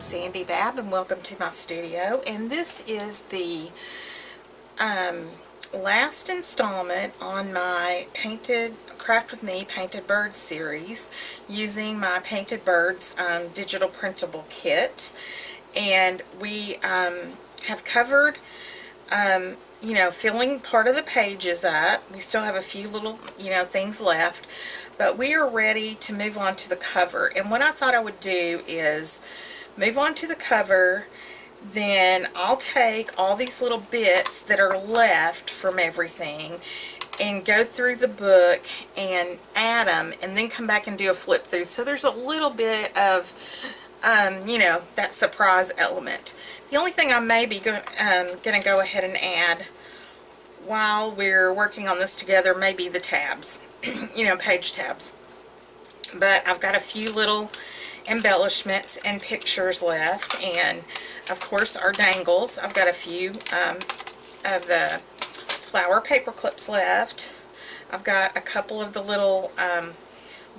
Sandy Babb, and welcome to my studio. And this is the last installment on my Craft With Me Painted Birds series using my Painted Birds digital printable kit. And we have covered filling part of the pages up. We still have a few little things left, but we are ready to move on to the cover. And what I thought I would do is move on to the cover, then I'll take all these little bits that are left from everything and go through the book and add them, and then come back and do a flip through. So there's a little bit of that surprise element. The only thing I may be going to go ahead and add while we're working on this together may be the tabs, page tabs. But I've got a few little embellishments and pictures left, and of course our dangles. I've got a few of the flower paper clips left. I've got a couple of the little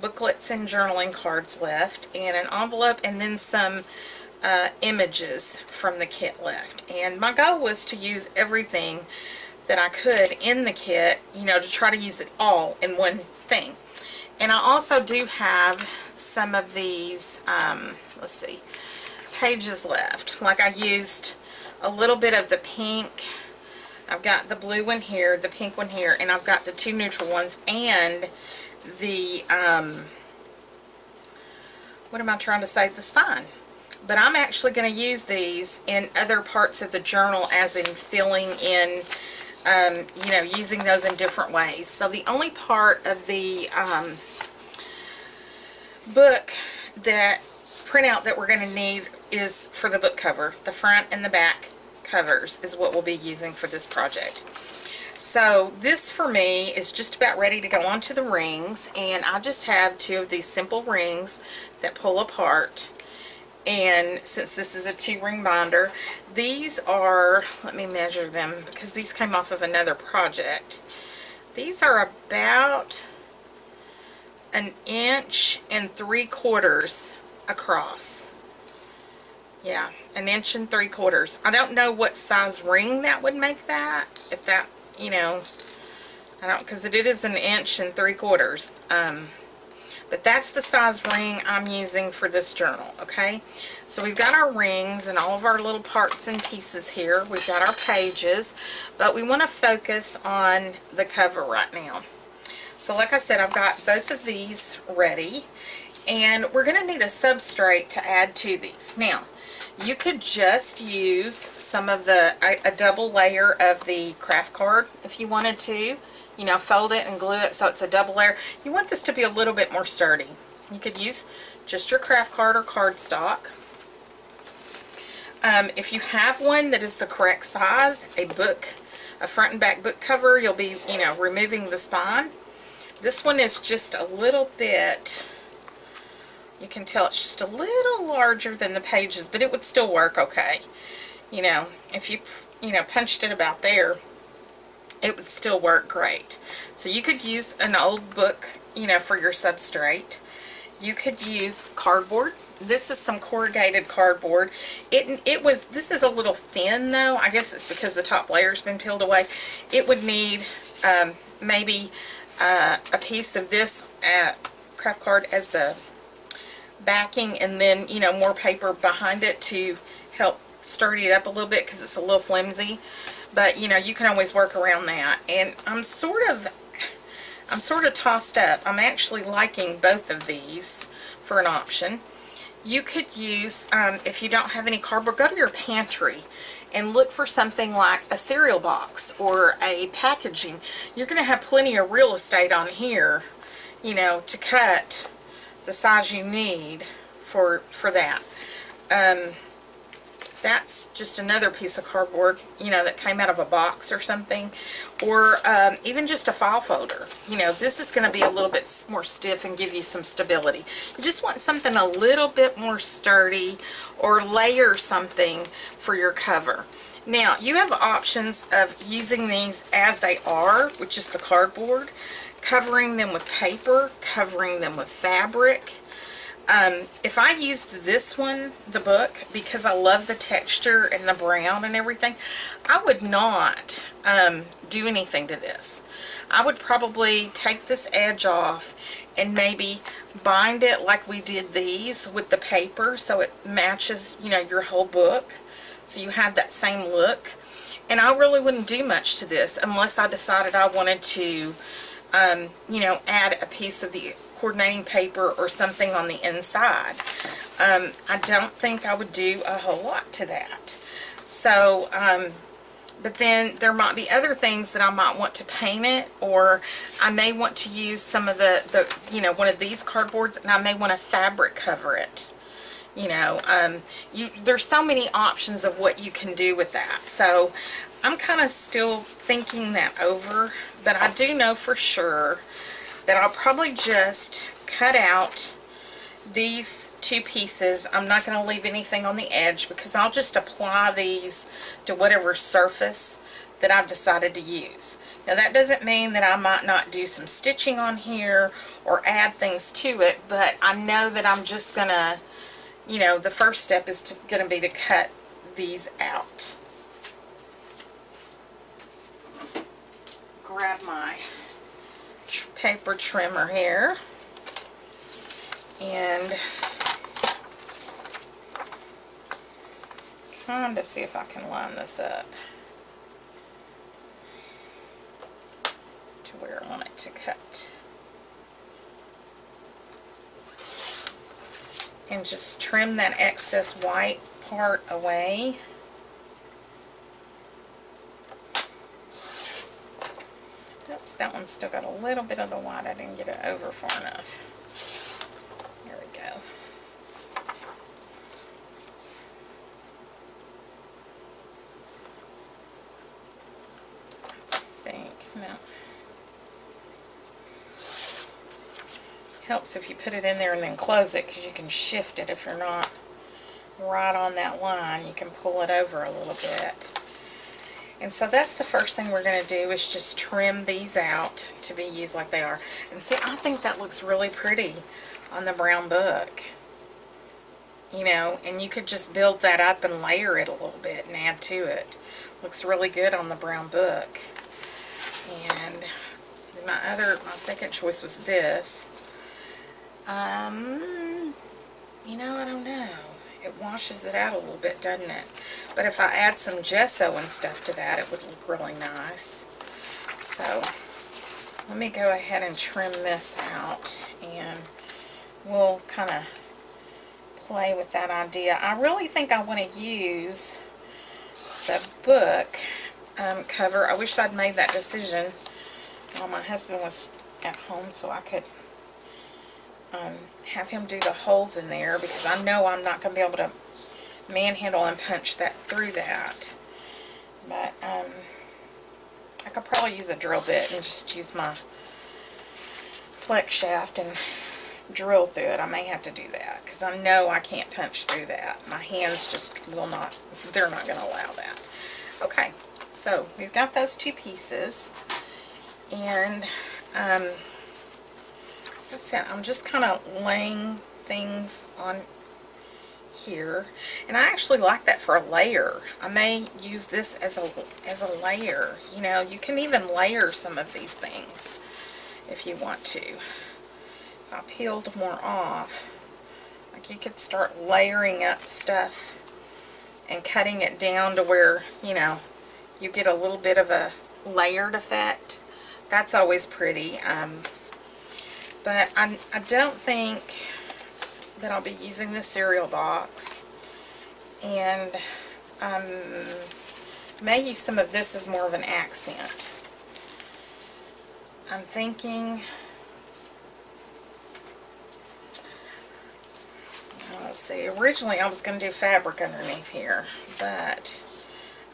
booklets and journaling cards left, and an envelope, and then some images from the kit left. And my goal was to use everything that I could in the kit, to try to use it all in one thing. And I also do have some of these, let's see, pages left. Like I used a little bit of the pink. I've got the blue one here, the pink one here, and I've got the two neutral ones, and the, what am I trying to say, the spine. But I'm actually going to use these in other parts of the journal, as in filling in, using those in different ways. So the only part of the book that printout that we're going to need is for the book cover. The front and the back covers is what we'll be using for this project. So this for me is just about ready to go onto the rings, and I just have two of these simple rings that pull apart. And since this is a 2-ring binder, these are, let me measure them because these came off of another project. These are about 1 3/4 inches across. Yeah, 1 3/4 inches. I don't know what size ring that would make that. If that, I don't, because it is 1 3/4 inches. But that's the size ring I'm using for this journal, okay? So we've got our rings and all of our little parts and pieces here. We've got our pages, but we want to focus on the cover right now. So like I said, I've got both of these ready, and we're going to need a substrate to add to these. Now, you could just use some of a double layer of the craft card if you wanted to. Fold it and glue it so it's a double layer. You want this to be a little bit more sturdy. You could use just your craft card or cardstock. If you have one that is the correct size, a front and back book cover, you'll be, removing the spine. This one is just a little bit, you can tell it's just a little larger than the pages, but it would still work okay. If you, punched it about there, it would still work great. So you could use an old book, for your substrate. You could use cardboard. This is some corrugated cardboard. This is a little thin though. I guess it's because the top layer's been peeled away. It would need maybe a piece of this craft card as the backing, and then more paper behind it to help sturdy it up a little bit because it's a little flimsy. But you can always work around that. And I'm sort of tossed up. I'm actually liking both of these for an option. You could use, if you don't have any cardboard, go to your pantry and look for something like a cereal box or a packaging. You're going to have plenty of real estate on here, to cut the size you need for that. That's just another piece of cardboard, that came out of a box or something, or even just a file folder. This is going to be a little bit more stiff and give you some stability. You just want something a little bit more sturdy, or layer something for your cover. Now, you have options of using these as they are, which is the cardboard, covering them with paper, covering them with fabric. If I used this one, the book, because I love the texture and the brown and everything, I would not do anything to this. I would probably take this edge off and maybe bind it like we did these with the paper so it matches, you know, your whole book. So you have that same look. And I really wouldn't do much to this unless I decided I wanted to, you know, add a piece of the coordinating paper or something on the inside. I don't think I would do a whole lot to that. So, but then there might be other things that I might want to paint it, or I may want to use some of the you know, one of these cardboards, and I may want to fabric cover it. You know, there's so many options of what you can do with that. So I'm kind of still thinking that over, but I do know for sure that I'll probably just cut out these two pieces. I'm not going to leave anything on the edge because I'll just apply these to whatever surface that I've decided to use. Now that doesn't mean that I might not do some stitching on here or add things to it, but I know that I'm just going to, you know, the first step is going to be to cut these out. Grab my paper trimmer here and kind of see if I can line this up to where I want it to cut. And just trim that excess white part away. Oops, that one's still got a little bit of the white. I didn't get it over far enough. There we go. I think, no. Helps if you put it in there and then close it, because you can shift it if you're not right on that line. You can pull it over a little bit. And so that's the first thing we're going to do, is just trim these out to be used like they are. And see, I think that looks really pretty on the brown book. You know, and you could just build that up and layer it a little bit and add to it. Looks really good on the brown book. And my second choice was this. You know, I don't know. It washes it out a little bit, doesn't it? But if I add some gesso and stuff to that, it would look really nice. So let me go ahead and trim this out, and we'll kind of play with that idea. I really think I want to use the book cover. I wish I'd made that decision while my husband was at home so I could have him do the holes in there, because I know I'm not going to be able to manhandle and punch that through that. But I could probably use a drill bit and just use my flex shaft and drill through it. I may have to do that because I know I can't punch through that. My hands just will not, they're not going to allow that. Okay, so we've got those two pieces, and that's it. I'm just kind of laying things on here, and I actually like that for a layer. I may use this as a layer. You know, you can even layer some of these things if you want to. If I peeled more off, like, you could start layering up stuff and cutting it down to where, you know, you get a little bit of a layered effect. That's always pretty. But I don't think that I'll be using this cereal box, and may use some of this as more of an accent. I'm thinking, let's see, originally I was going to do fabric underneath here, but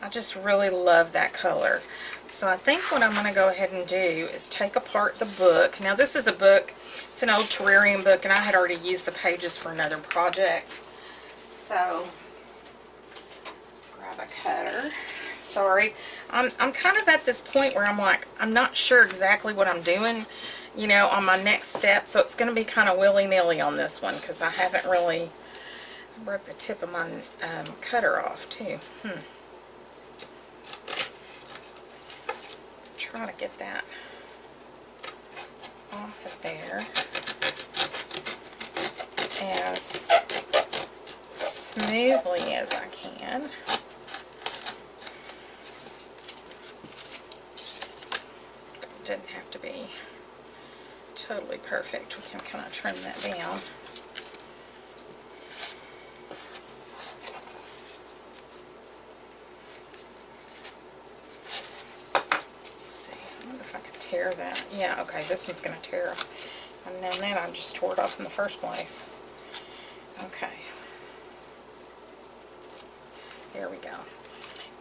I just really love that color. So I think what I'm going to go ahead and do is take apart the book. Now this is a book, it's an old terrarium book, and I had already used the pages for another project. So grab a cutter, sorry. I'm kind of at this point where I'm like, I'm not sure exactly what I'm doing, you know, on my next step. So it's going to be kind of willy-nilly on this one because I haven't really, I broke the tip of my cutter off too. Try to get that off of there as smoothly as I can. Didn't have to be totally perfect. We can kind of trim that down. Let's see. I wonder if I could tear that. Yeah, okay, this one's going to tear off. And then I just tore it off in the first place. Okay. There we go.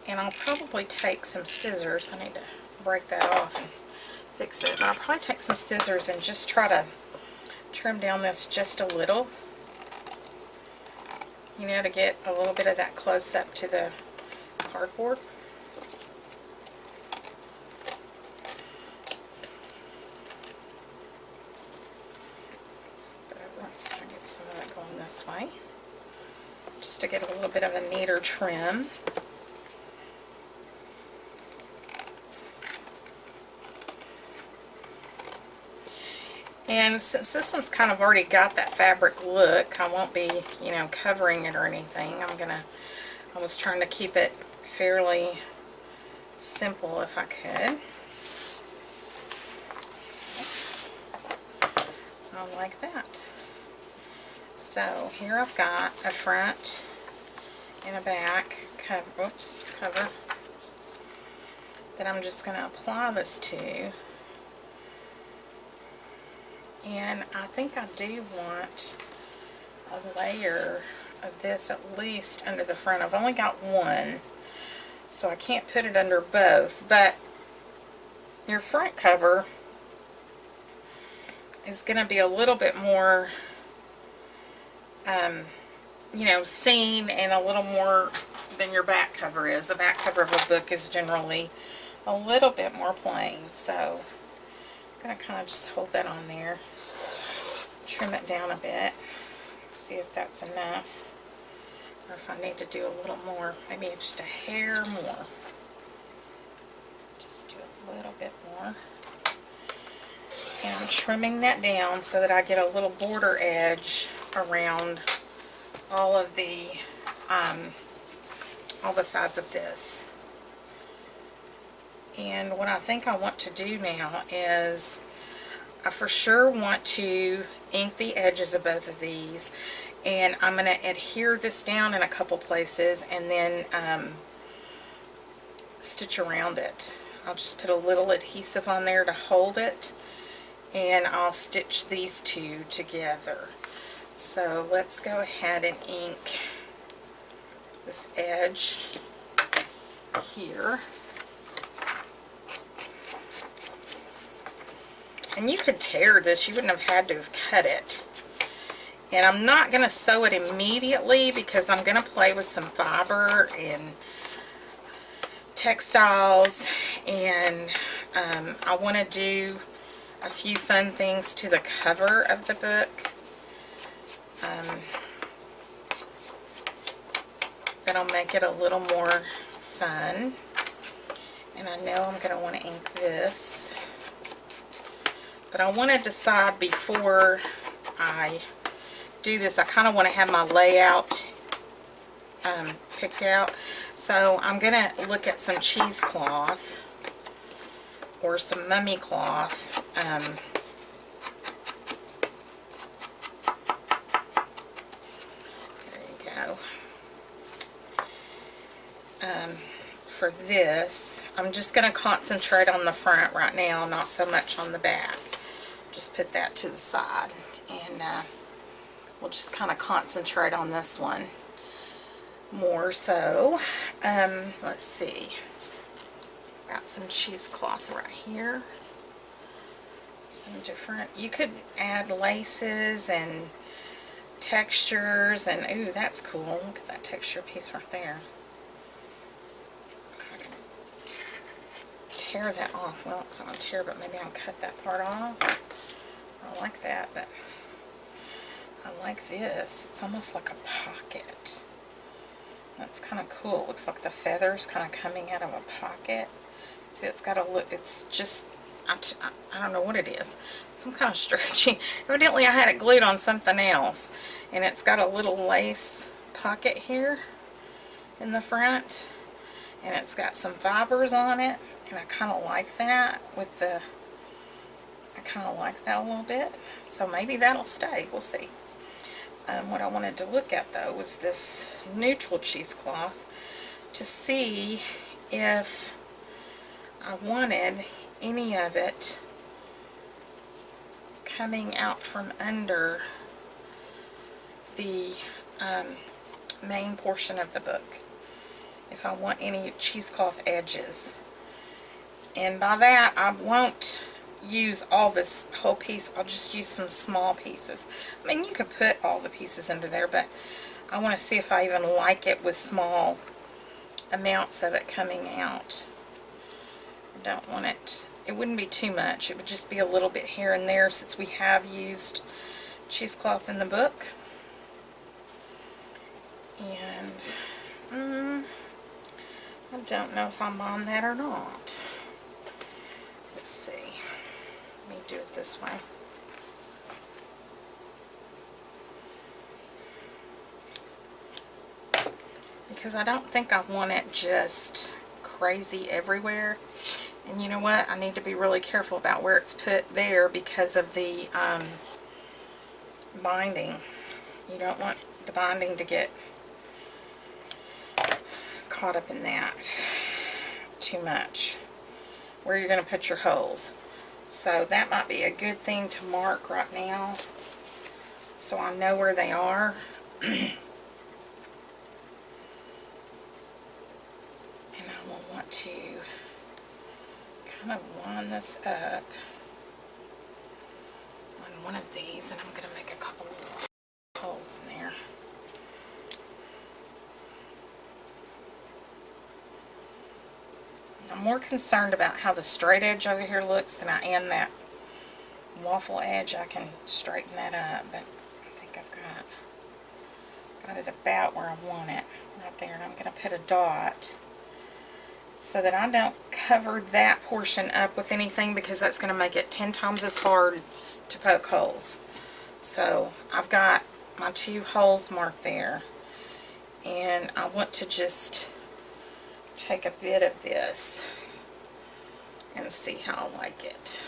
And I'll probably take some scissors. I need to break that off and fix it. But I'll probably take some scissors and just try to trim down this just a little. You know, to get a little bit of that close up to the cardboard. But let's try to get some of that going this way. Just to get a little bit of a neater trim. And since this one's kind of already got that fabric look, I won't be, you know, covering it or anything. I was trying to keep it fairly simple if I could. Like that. So here I've got a front and a back cover that I'm just going to apply this to. And I think I do want a layer of this at least under the front. I've only got one, so I can't put it under both. But your front cover is going to be a little bit more, you know, seen and a little more than your back cover is. The back cover of a book is generally a little bit more plain. So I'm going to kind of just hold that on there. Trim it down a bit. See if that's enough. Or if I need to do a little more. Maybe just a hair more. Just do a little bit more. And I'm trimming that down so that I get a little border edge around all of the sides of this. And what I think I want to do now is I for sure want to ink the edges of both of these, and I'm going to adhere this down in a couple places and then stitch around it. I'll just put a little adhesive on there to hold it, and I'll stitch these two together. So let's go ahead and ink this edge here. And you could tear this, you wouldn't have had to have cut it. And I'm not going to sew it immediately because I'm going to play with some fiber and textiles, and I want to do a few fun things to the cover of the book that'll make it a little more fun. And I know I'm going to want to ink this. But I want to decide before I do this. I kind of want to have my layout picked out. So I'm going to look at some cheesecloth or some mummy cloth. There you go. For this, I'm just going to concentrate on the front right now, not so much on the back. Just put that to the side, and we'll just kind of concentrate on this one more so. Let's see, got some cheesecloth right here, some different, you could add laces and textures, and ooh, that's cool. Look at that texture piece right there. If I can tear that off. Well, it's not going to tear, but maybe I'll cut that part off. I like that, but I like this. It's almost like a pocket. That's kind of cool. It looks like the feathers kind of coming out of a pocket. See, it's got a look. It's just, I don't know what it is. Some kind of stretchy. Evidently, I had it glued on something else, and it's got a little lace pocket here in the front, and it's got some fibers on it, and I kind of like that with the. I kind of like that a little bit, so maybe that'll stay. We'll see. What I wanted to look at though was this neutral cheesecloth to see if I wanted any of it coming out from under the main portion of the book. If I want any cheesecloth edges. And by that, I won't use all this whole piece. I'll just use some small pieces. I mean, you could put all the pieces under there, but I want to see if I even like it with small amounts of it coming out. I don't want it, it wouldn't be too much. It would just be a little bit here and there since we have used cheesecloth in the book. And I don't know if I'm on that or not. Let's see. Let me do it this way. Because I don't think I want it just crazy everywhere. And you know what? I need to be really careful about where it's put there because of the binding. You don't want the binding to get caught up in that too much. Where you're going to put your holes. So that might be a good thing to mark right now so I know where they are. And I will want to kind of line this up on one of these, and I'm going to make a couple of holes in there. I'm more concerned about how the straight edge over here looks than I am that waffle edge. I can straighten that up, but I think I've got it about where I want it, right there. And I'm going to put a dot so that I don't cover that portion up with anything, because that's going to make it 10 times as hard to poke holes. So I've got my 2 holes marked there, and I want to just take a bit of this and see how I like it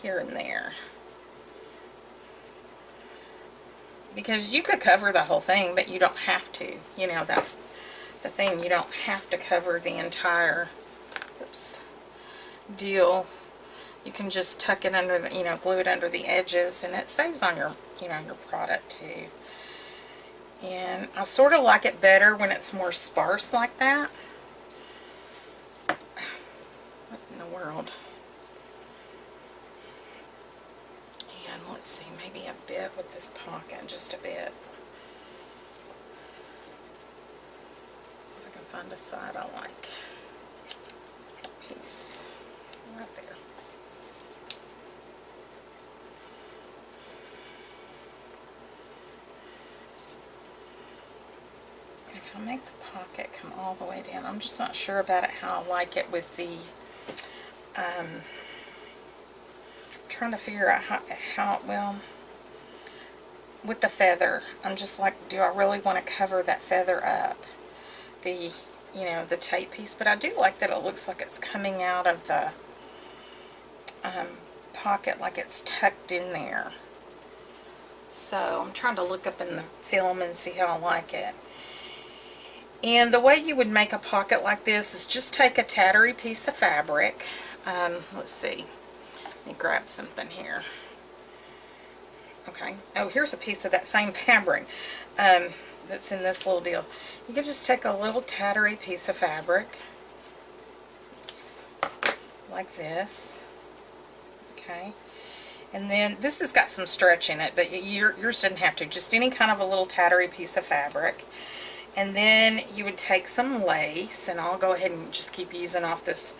here and there, because you could cover the whole thing, but you don't have to. You know, that's the thing, you don't have to cover the entire deal. You can just tuck it under the, you know, glue it under the edges, and it saves on your, you know, your product too. And I sort of like it better when it's more sparse like that. What in the world? And let's see, maybe a bit with this pocket, just a bit. See if I can find a side I like. Piece right there. If I make the pocket come all the way down, I'm just not sure about it, how I like it with the, I'm trying to figure out how, well, with the feather, I'm just like, do I really want to cover that feather up, the, you know, the tape piece? But I do like that it looks like it's coming out of the pocket, like it's tucked in there. So I'm trying to look up in the film and see how I like it. And the way you would make a pocket like this is just take a tattery piece of fabric. Let's see. Let me grab something here. Okay. Oh, here's a piece of that same fabric that's in this little deal. You can just take a little tattery piece of fabric. Like this. Okay. And then this has got some stretch in it, but yours didn't have to. Just any kind of a little tattery piece of fabric. And then you would take some lace, and I'll go ahead and just keep using off this.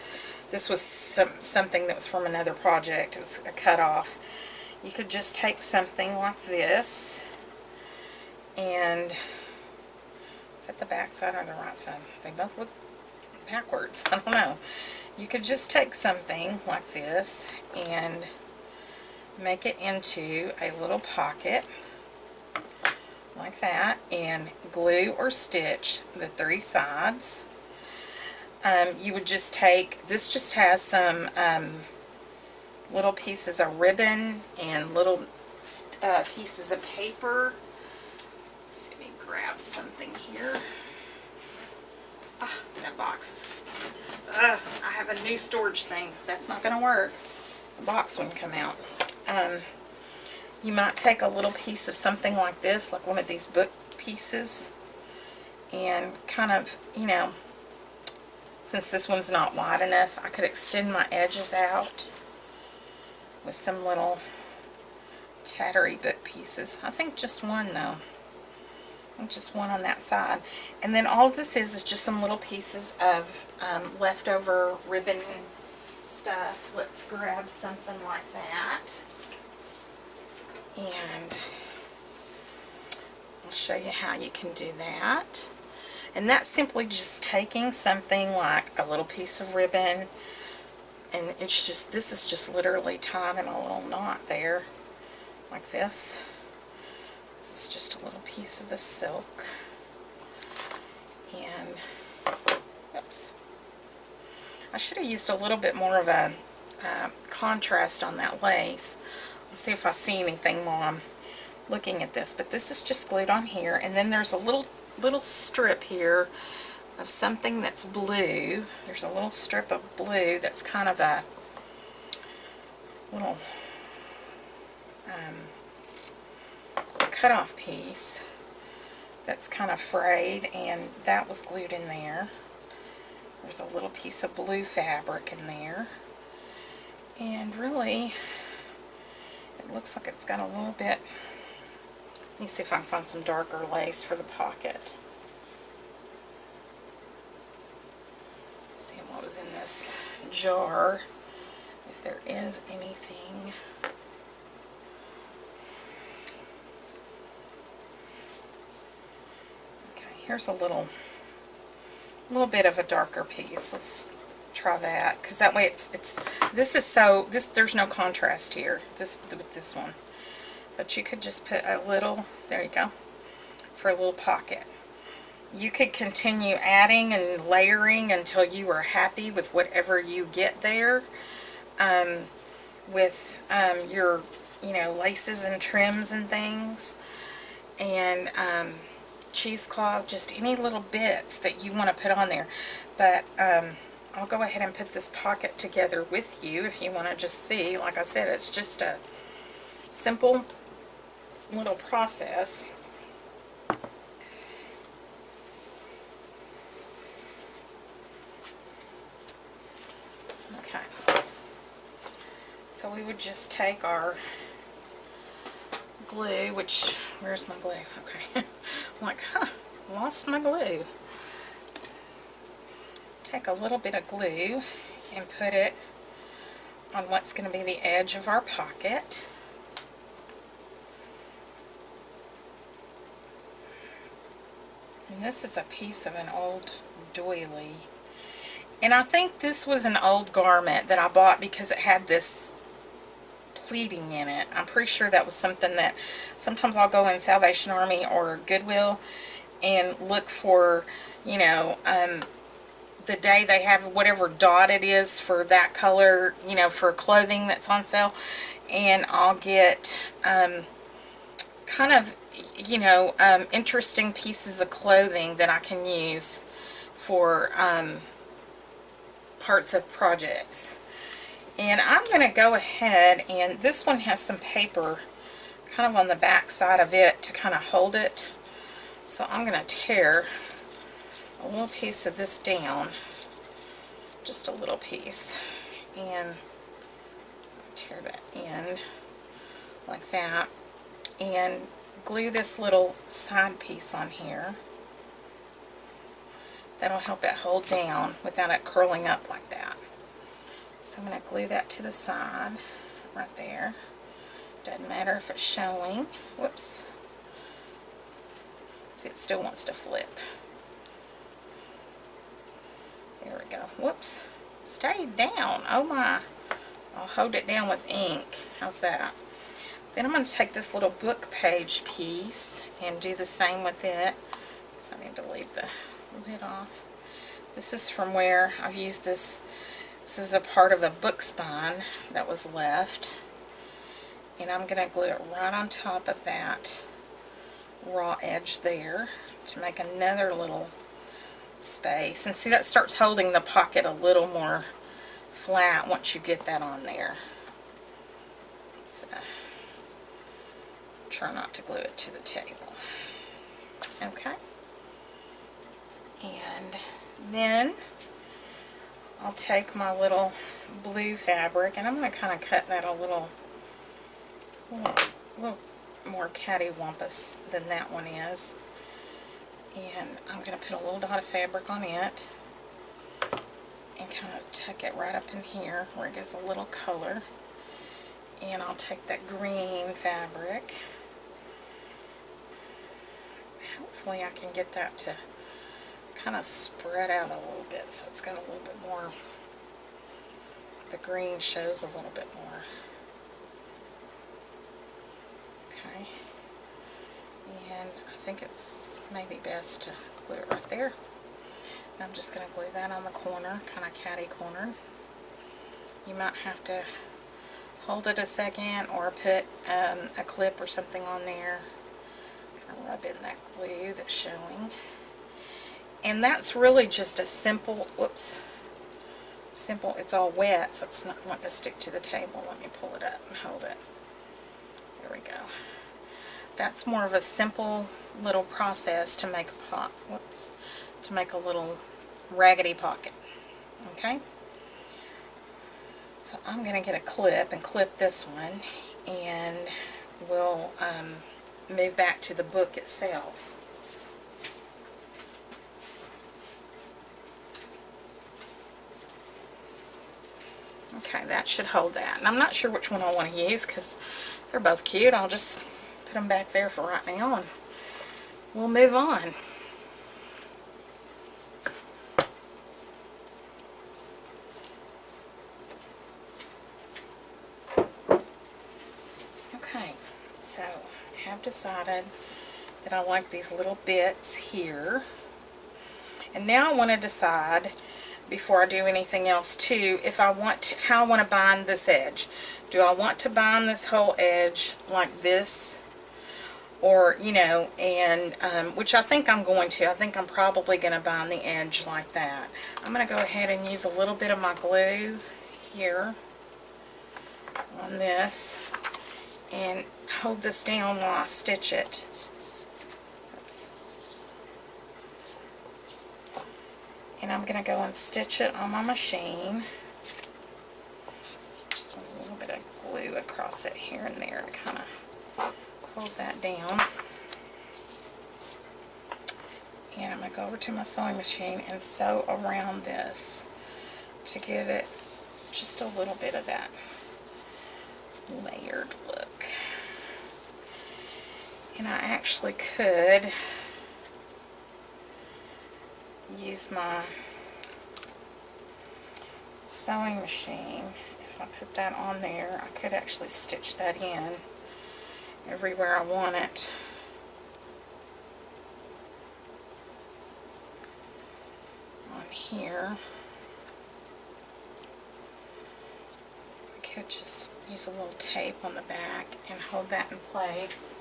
This was something that was from another project. It was a cut off. You could just take something like this, and is that the back side or the right side? They both look backwards. I don't know. You could just take something like this and make it into a little pocket like that, and glue or stitch the 3 sides. You would just take, this just has some little pieces of ribbon and little pieces of paper. Let's see, let me grab something here. Oh, that box. I have a new storage thing. That's not going to work. The box wouldn't come out. You might take a little piece of something like this, like one of these book pieces, and kind of, you know, since this one's not wide enough, I could extend my edges out with some little tattery book pieces. I think just one though. Just one on that side. And then all this is just some little pieces of leftover ribbon stuff. Let's grab something like that. And I'll show you how you can do that. And that's simply just taking something like a little piece of ribbon, and it's just, this is just literally tied in a little knot there, like this. This is just a little piece of the silk. And, oops. I should have used a little bit more of a contrast on that lace. Let's see if I see anything while I'm looking at this. But this is just glued on here, and then there's a little strip here of something that's blue. There's a little strip of blue that's kind of a little cut-off piece that's kind of frayed, and that was glued in there. There's a little piece of blue fabric in there, and really it looks like it's got a little bit. Let me see if I can find some darker lace for the pocket. See what was in this jar, if there is anything. Okay, here's a little bit of a darker piece. Let's try that, because that way it's there's no contrast here with this one. But you could just put a little, there you go, for a little pocket. You could continue adding and layering until you are happy with whatever you get there, with your, you know, laces and trims and things, and cheesecloth, just any little bits that you want to put on there. But I'll go ahead and put this pocket together with you if you want to just see. Like I said, it's just a simple little process. Okay, so we would just take our glue, which, where's my glue? Okay, I'm like, lost my glue. Take a little bit of glue and put it on what's going to be the edge of our pocket. And this is a piece of an old doily. And I think this was an old garment that I bought because it had this pleating in it. I'm pretty sure that was something that sometimes I'll go in Salvation Army or Goodwill and look for, you know, the day they have whatever dot it is for that color, you know, for clothing that's on sale. And I'll get kind of, you know, interesting pieces of clothing that I can use for parts of projects. And I'm going to go ahead, and this one has some paper kind of on the back side of it to kind of hold it. So I'm going to tear a little piece of this down, just a little piece, and tear that in like that, and glue this little side piece on here That'll help it hold down without it curling up like that. So I'm going to glue that to the side right there. Doesn't matter if it's showing. Whoops. See, it still wants to flip. There we go. Whoops. Stayed down. Oh my. I'll hold it down with ink. How's that? Then I'm going to take this little book page piece and do the same with it. So I need to leave the lid off. This is from where I've used this. This is a part of a book spine that was left. And I'm going to glue it right on top of that raw edge there to make another little space. And see, that starts holding the pocket a little more flat once you get that on there. So, try not to glue it to the table. Okay. And then I'll take my little blue fabric and I'm going to kind of cut that a little more cattywampus than that one is. And I'm going to put a little dot of fabric on it and kind of tuck it right up in here where it gives a little color. And I'll take that green fabric. Hopefully I can get that to kind of spread out a little bit so it's got a little bit more, the green shows a little bit more. Okay. And I think it's maybe best to glue it right there. And I'm just going to glue that on the corner, kind of catty corner. You might have to hold it a second or put a clip or something on there. Kind of rub in that glue that's showing. And that's really just a simple, whoops, simple, it's all wet, so it's not wanting to stick to the table. Let me pull it up and hold it. There we go. That's more of a simple little process to make a pot, whoops, to make a little raggedy pocket. Okay? So I'm going to get a clip and clip this one, and we'll move back to the book itself. Okay, that should hold that. And I'm not sure which one I want to use because they're both cute. I'll just put them back there for right now and we'll move on. Okay, so I have decided that I like these little bits here. And now I want to decide, before I do anything else too, if I want to, how I want to bind this edge. Do I want to bind this whole edge like this? Or, you know, and which I think I'm going to. I think I'm probably going to bind the edge like that. I'm going to go ahead and use a little bit of my glue here on this and hold this down while I stitch it. And I'm going to go and stitch it on my machine. Just a little bit of glue across it here and there to kind of hold that down. And I'm going to go over to my sewing machine and sew around this to give it just a little bit of that layered look. And I actually could use my sewing machine. If I put that on there, I could actually stitch that in everywhere I want it. On here. I could just use a little tape on the back and hold that in place.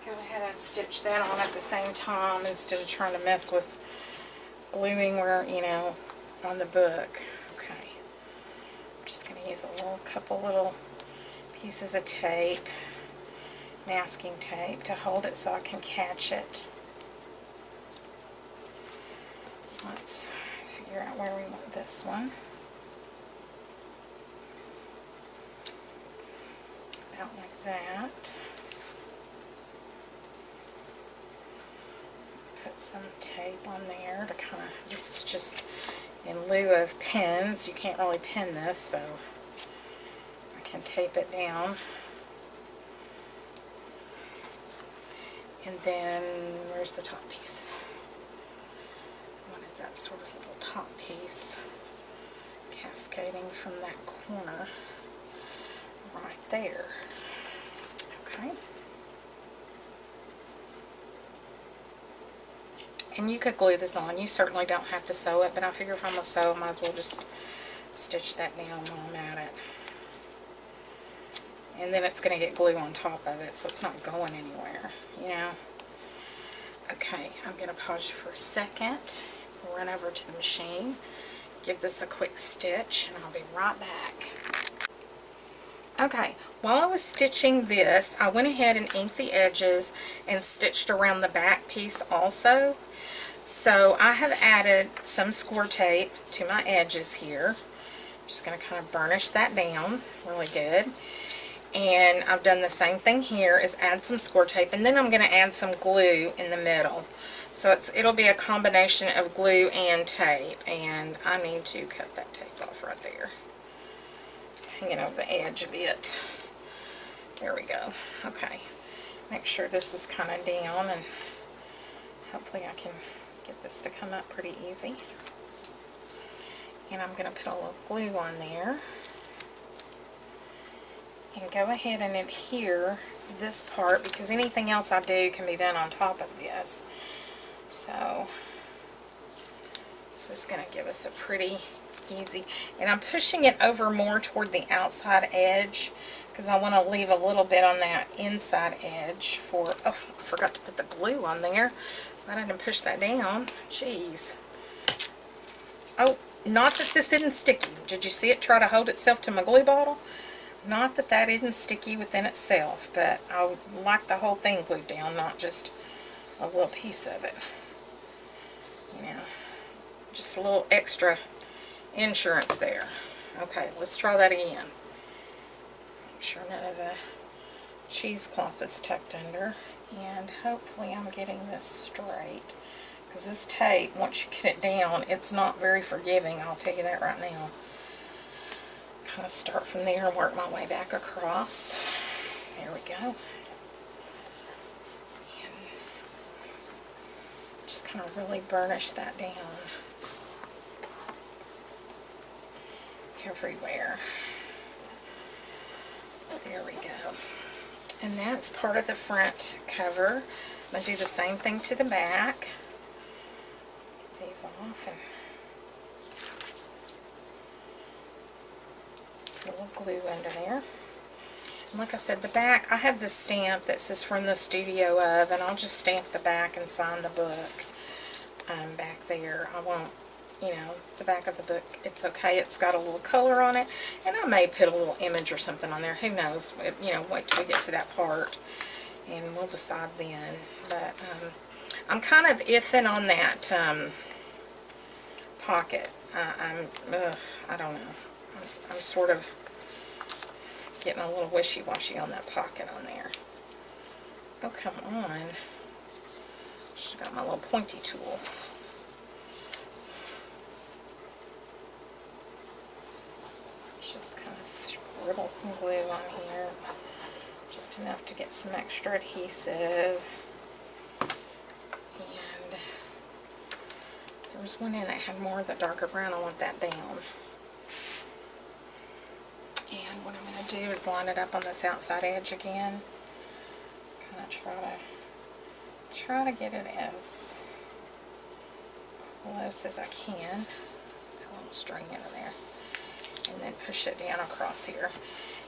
Go ahead and stitch that on at the same time instead of trying to mess with gluing where, you know, on the book. Okay. I'm just going to use a couple little pieces of tape, masking tape, to hold it so I can catch it. Let's figure out where we want this one. About like that. put some tape on there to kind of, this is just in lieu of pins. You can't really pin this, so I can tape it down. And then, where's the top piece? I wanted that sort of little top piece cascading from that corner right there. Okay. And you could glue this on. You certainly don't have to sew it, but I figure if I'm going to sew, I might as well just stitch that down while I'm at it. And then it's going to get glue on top of it, so it's not going anywhere, you know. Okay, I'm going to pause you for a second, run over to the machine, give this a quick stitch, and I'll be right back. Okay, while I was stitching this, I went ahead and inked the edges and stitched around the back piece also. So I have added some score tape to my edges here. I'm just going to kind of burnish that down really good. And I've done the same thing here, is add some score tape, and then I'm going to add some glue in the middle. So it'll be a combination of glue and tape, and I need to cut that tape off right there. It's hanging over the edge a bit. There we go. Okay. Make sure this is kind of down, and hopefully I can get this to come up pretty easy. And I'm going to put a little glue on there. And go ahead and adhere this part, because anything else I do can be done on top of this. So this is going to give us a pretty easy, and I'm pushing it over more toward the outside edge because I want to leave a little bit on that inside edge for, oh, I forgot to put the glue on there. I didn't push that down. Jeez. Oh, not that this isn't sticky. Did you see it try to hold itself to my glue bottle? Not that that isn't sticky within itself, but I would like the whole thing glued down, not just a little piece of it. You know, just a little extra insurance there. Okay, let's try that again. Make sure none of the cheesecloth is tucked under, and hopefully I'm getting this straight. Because this tape, once you get it down, it's not very forgiving, I'll tell you that right now. Kind of start from there and work my way back across. There we go. And just kind of really burnish that down everywhere. There we go. And that's part of the front cover. I'm going to do the same thing to the back. Get these off and a little glue under there. And like I said, the back, I have this stamp that says from the studio of, and I'll just stamp the back and sign the book back there. I won't, you know, the back of the book, it's okay. It's got a little color on it, and I may put a little image or something on there. Who knows? You know, wait till we get to that part, and we'll decide then. But I'm kind of iffing on that pocket. I don't know. I'm sort of getting a little wishy-washy on that pocket on there. Oh, come on. Just got my little pointy tool. Just kind of scribble some glue on here. Just enough to get some extra adhesive. And there was one in that had more of the darker brown. I want that down. And what I'm going to do is line it up on this outside edge again. Kind of try to get it as close as I can. That little string in there. And then push it down across here.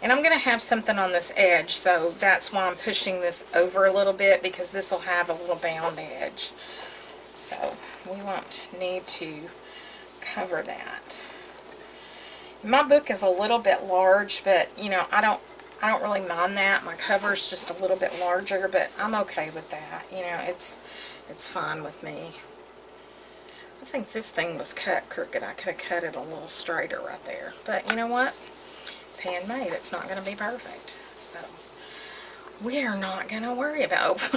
And I'm going to have something on this edge, so that's why I'm pushing this over a little bit, because this will have a little bound edge. So we won't need to cover that. My book is a little bit large, but you know, I don't really mind that. My cover's just a little bit larger, but I'm okay with that. You know, it's fine with me. I think this thing was cut crooked. I could have cut it a little straighter right there. But you know what? It's handmade. It's not going to be perfect. So we are not going to worry about.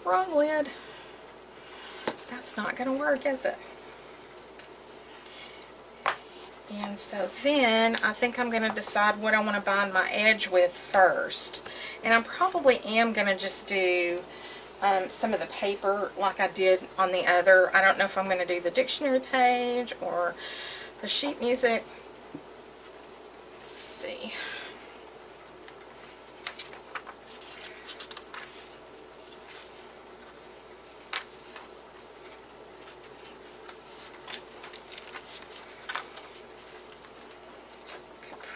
Wrong lid. That's not going to work, is it? And so then I think I'm going to decide what I want to bind my edge with first. And I probably am going to just do some of the paper like I did on the other. I don't know if I'm going to do the dictionary page or the sheet music. Let's see.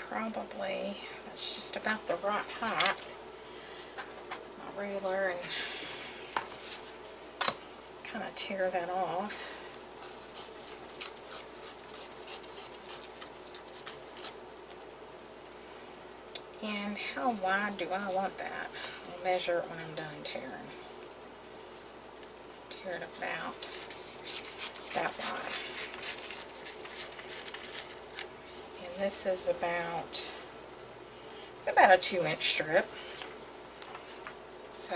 Probably, that's just about the right height. My ruler, and kind of tear that off. And how wide do I want that? I'll measure it when I'm done tearing. Tear it about that wide. And this is about, it's about a 2-inch strip. So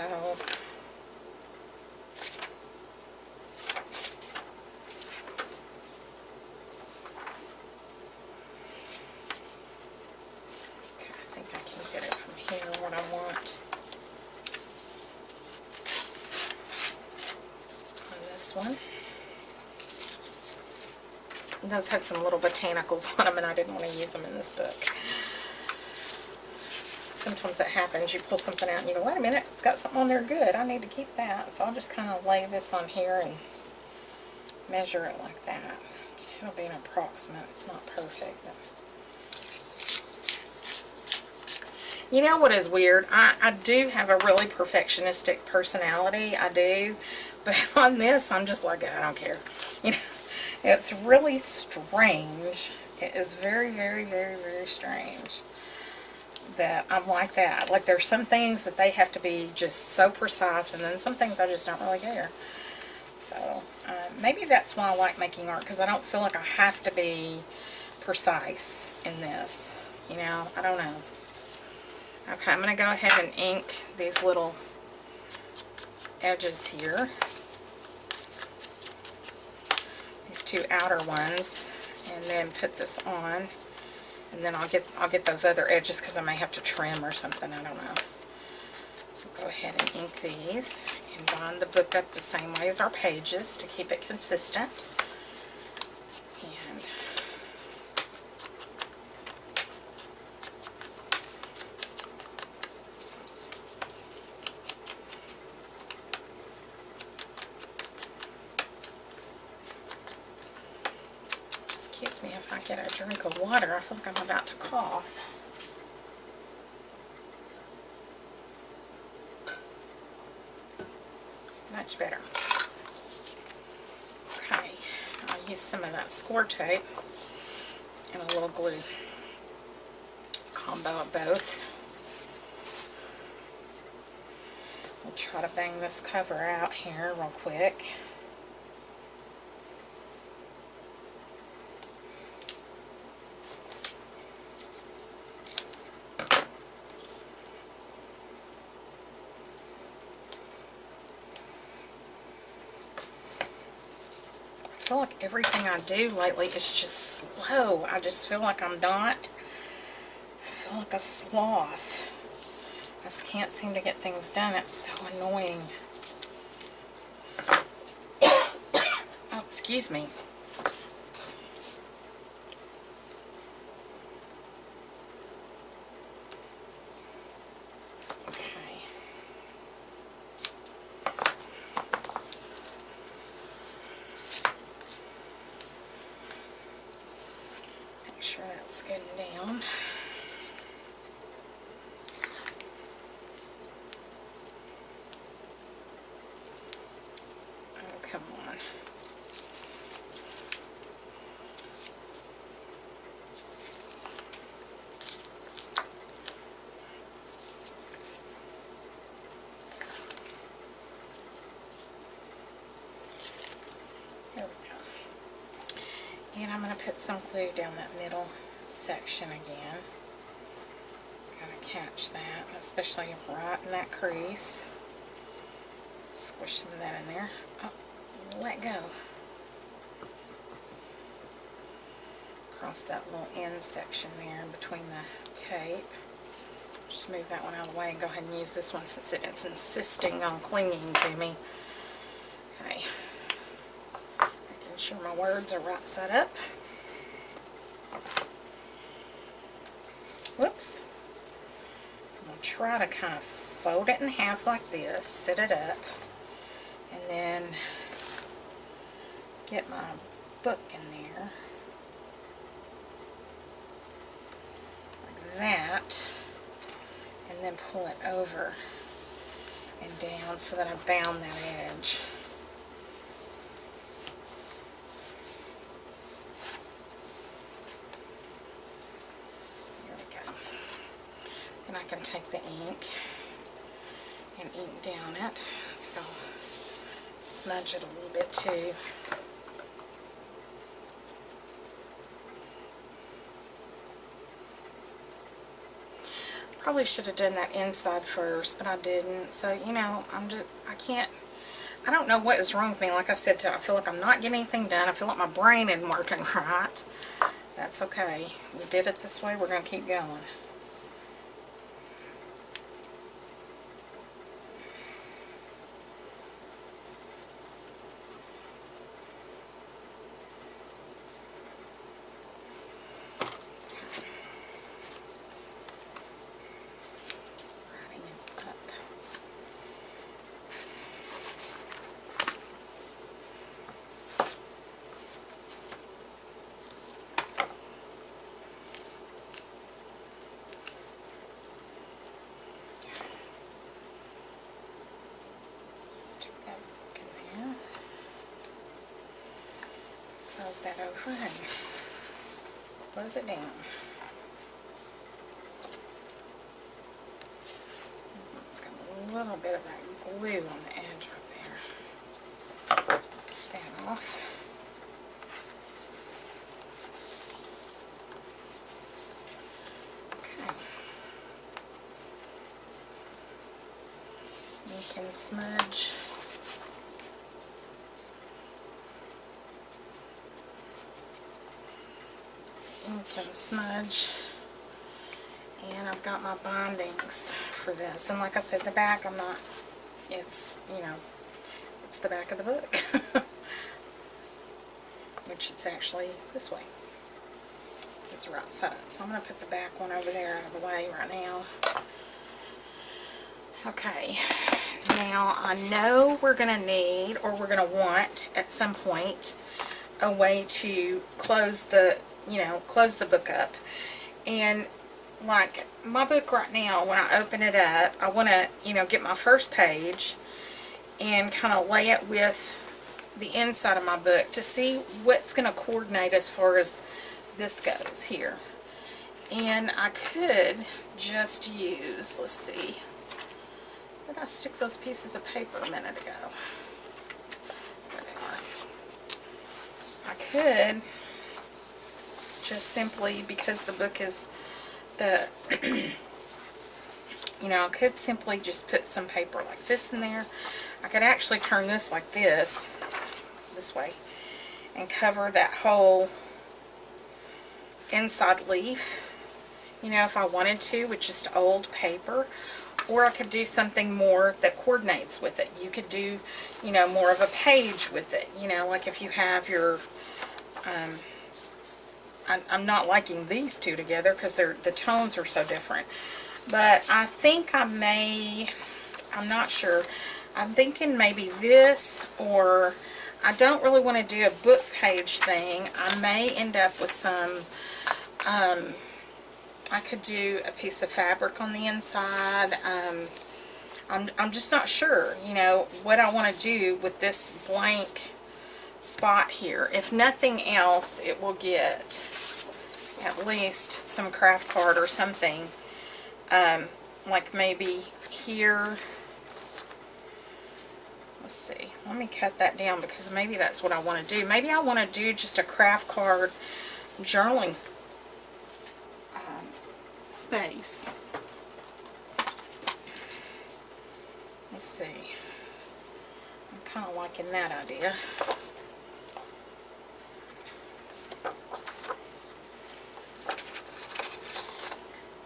what I want on this one. And those had some little botanicals on them, and I didn't want to use them in this book. Sometimes that happens. You pull something out and you go, wait a minute, it's got something on there good. I need to keep that. So I'll just kind of lay this on here and measure it like that. It'll be an approximate. It's not perfect, but you know what is weird? I do have a really perfectionistic personality. I do. But on this, I'm just like, I don't care. You know, it's really strange. It is very, very, very, very strange that I'm like that. Like, there's some things that they have to be just so precise, and then some things I just don't really care. So, maybe that's why I like making art, because I don't feel like I have to be precise in this. You know, I don't know. Okay, I'm going to go ahead and ink these little edges here. These two outer ones, and then put this on. And then I'll get those other edges because I may have to trim or something. I don't know. Go ahead and ink these and bind the book up the same way as our pages to keep it consistent. And excuse me if I get a drink of water. I feel like I'm about to cough. Much better. Okay, I'll use some of that score tape and a little glue. Combo of both. We'll try to bang this cover out here real quick. I feel like everything I do lately is just slow. I just feel like I'm not. I feel like a sloth. I just can't seem to get things done. It's so annoying. Oh, excuse me. Make sure that's good down. Oh, come on. There we go. And I'm going to put some glue down that middle section again. Kind of catch that, especially right in that crease. Squish some of that in there. Oh, let go. Across that little end section there in between the tape. Just move that one out of the way and go ahead and use this one since it's insisting on clinging to me. Okay. Making sure my words are right side up. Whoops. I'm going to try to kind of fold it in half like this, sit it up, and then get my book in there. Like that. And then pull it over and down so that I've bound that edge. There we go. Then I can take the ink and ink down it. I think I'll smudge it a little bit too. Probably should have done that inside first, but I didn't. So, you know, I don't know what is wrong with me. Like I said, I feel like I'm not getting anything done. I feel like my brain isn't working right. That's okay. We did it this way. We're going to keep going. That over and close it down. It's got a little bit of that glue on the edge right there. Get that off. Okay. You can smudge. And smudge, and I've got my bindings for this, and like I said, the back it's, you know, it's the back of the book, which it's actually this way. This is the right side up, so I'm going to put the back one over there out of the way right now. Okay, now I know we're going to need, or we're going to want at some point, a way to close the book up. And like my book right now, when I open it up, I want to, you know, get my first page and kind of lay it with the inside of my book to see what's going to coordinate as far as this goes here. And I could just use, let's see, where did I stick those pieces of paper a minute ago? There they are. I could just simply, because the book is you know, I could simply just put some paper like this in there. I could actually turn this like this way, and cover that whole inside leaf, you know, if I wanted to, with just old paper. Or I could do something more that coordinates with it. You could do, you know, more of a page with it, you know, like if you have your I'm not liking these two together because the tones are so different. But I think I'm not sure. I'm thinking maybe this, or I don't really want to do a book page thing. I may end up with some, I could do a piece of fabric on the inside. I'm just not sure, you know, what I want to do with this blank spot here. If nothing else, it will get at least some craft card or something, like maybe here. Let's see, let me cut that down because maybe that's what I want to do. Maybe I want to do just a craft card journaling space. Let's see, I'm kind of liking that idea.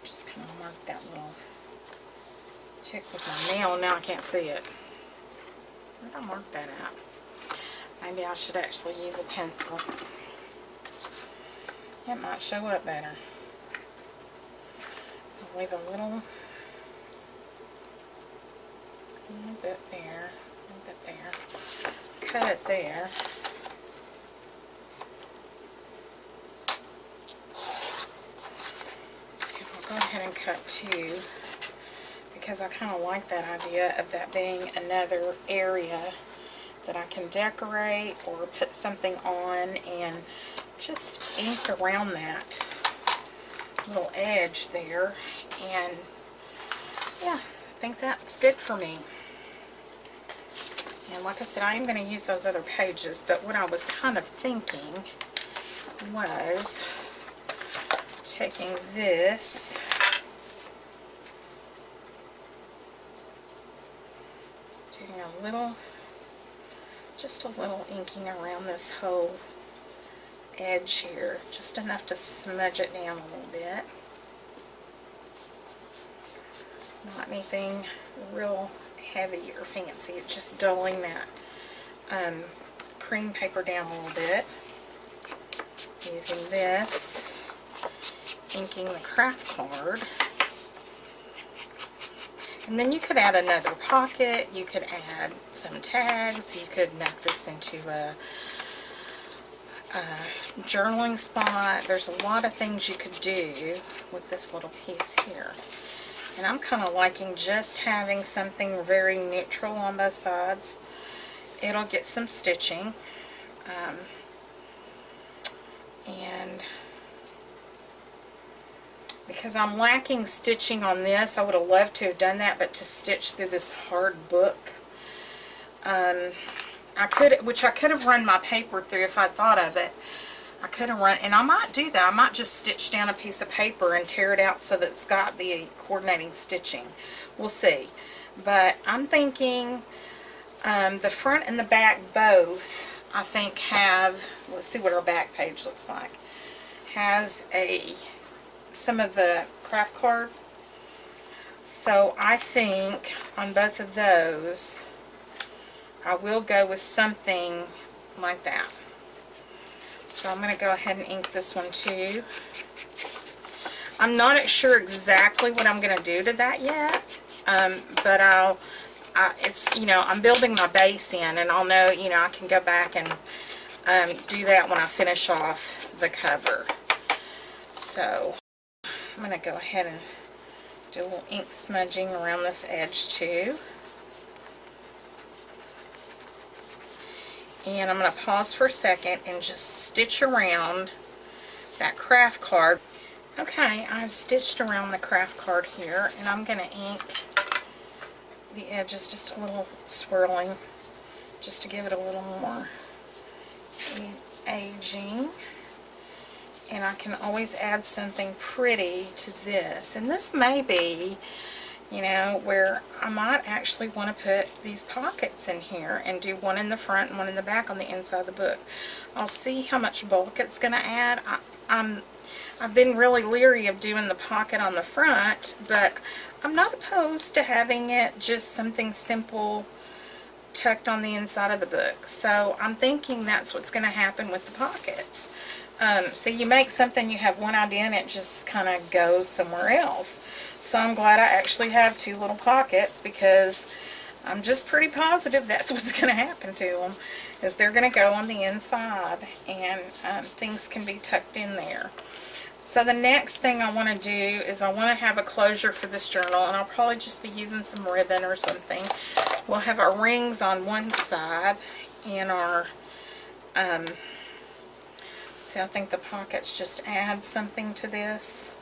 Just kind of mark that little tick with my nail. Now I can't see it. Where did I mark that at? Maybe I should actually use a pencil. It might show up better. I'll leave a little bit there, a little bit there. Cut it there. And I'll go ahead and cut two, because I kind of like that idea of that being another area that I can decorate or put something on and just ink around that little edge there. And yeah, I think that's good for me. And like I said, I am going to use those other pages, but what I was kind of thinking was taking this just a little inking around this whole edge here, just enough to smudge it down a little bit. Not anything real heavy or fancy, it's just dulling that cream paper down a little bit. Using this, inking the craft card. And then you could add another pocket, you could add some tags, you could make this into a journaling spot. There's a lot of things you could do with this little piece here. And I'm kind of liking just having something very neutral on both sides. It'll get some stitching. And because I'm lacking stitching on this, I would have loved to have done that, but to stitch through this hard book, I could have run my paper through if I thought of it. I could have run, and I might do that. I might just stitch down a piece of paper and tear it out so that it's got the coordinating stitching. We'll see. But I'm thinking the front and the back both, I think, have, let's see what our back page looks like, has some of the craft card. So I think on both of those, I will go with something like that. So I'm going to go ahead and ink this one too. I'm not sure exactly what I'm going to do to that yet, but it's, you know, I'm building my base in, and I'll know, you know, I can go back and do that when I finish off the cover. So I'm going to go ahead and do a little ink smudging around this edge too. And I'm going to pause for a second and just stitch around that craft card. Okay, I've stitched around the craft card here, and I'm going to ink the edges just a little swirling, just to give it a little more aging. And I can always add something pretty to this. And this may be, you know, where I might actually want to put these pockets in here and do one in the front and one in the back on the inside of the book. I'll see how much bulk it's going to add. I've been really leery of doing the pocket on the front, but I'm not opposed to having it just something simple tucked on the inside of the book. So I'm thinking that's what's going to happen with the pockets. So you make something, you have one idea, and it just kind of goes somewhere else. So I'm glad I actually have two little pockets, because I'm just pretty positive that's what's going to happen to them, is they're going to go on the inside, and things can be tucked in there. So the next thing I want to do is I want to have a closure for this journal, and I'll probably just be using some ribbon or something. We'll have our rings on one side, and our see, I think the pockets just add something to this,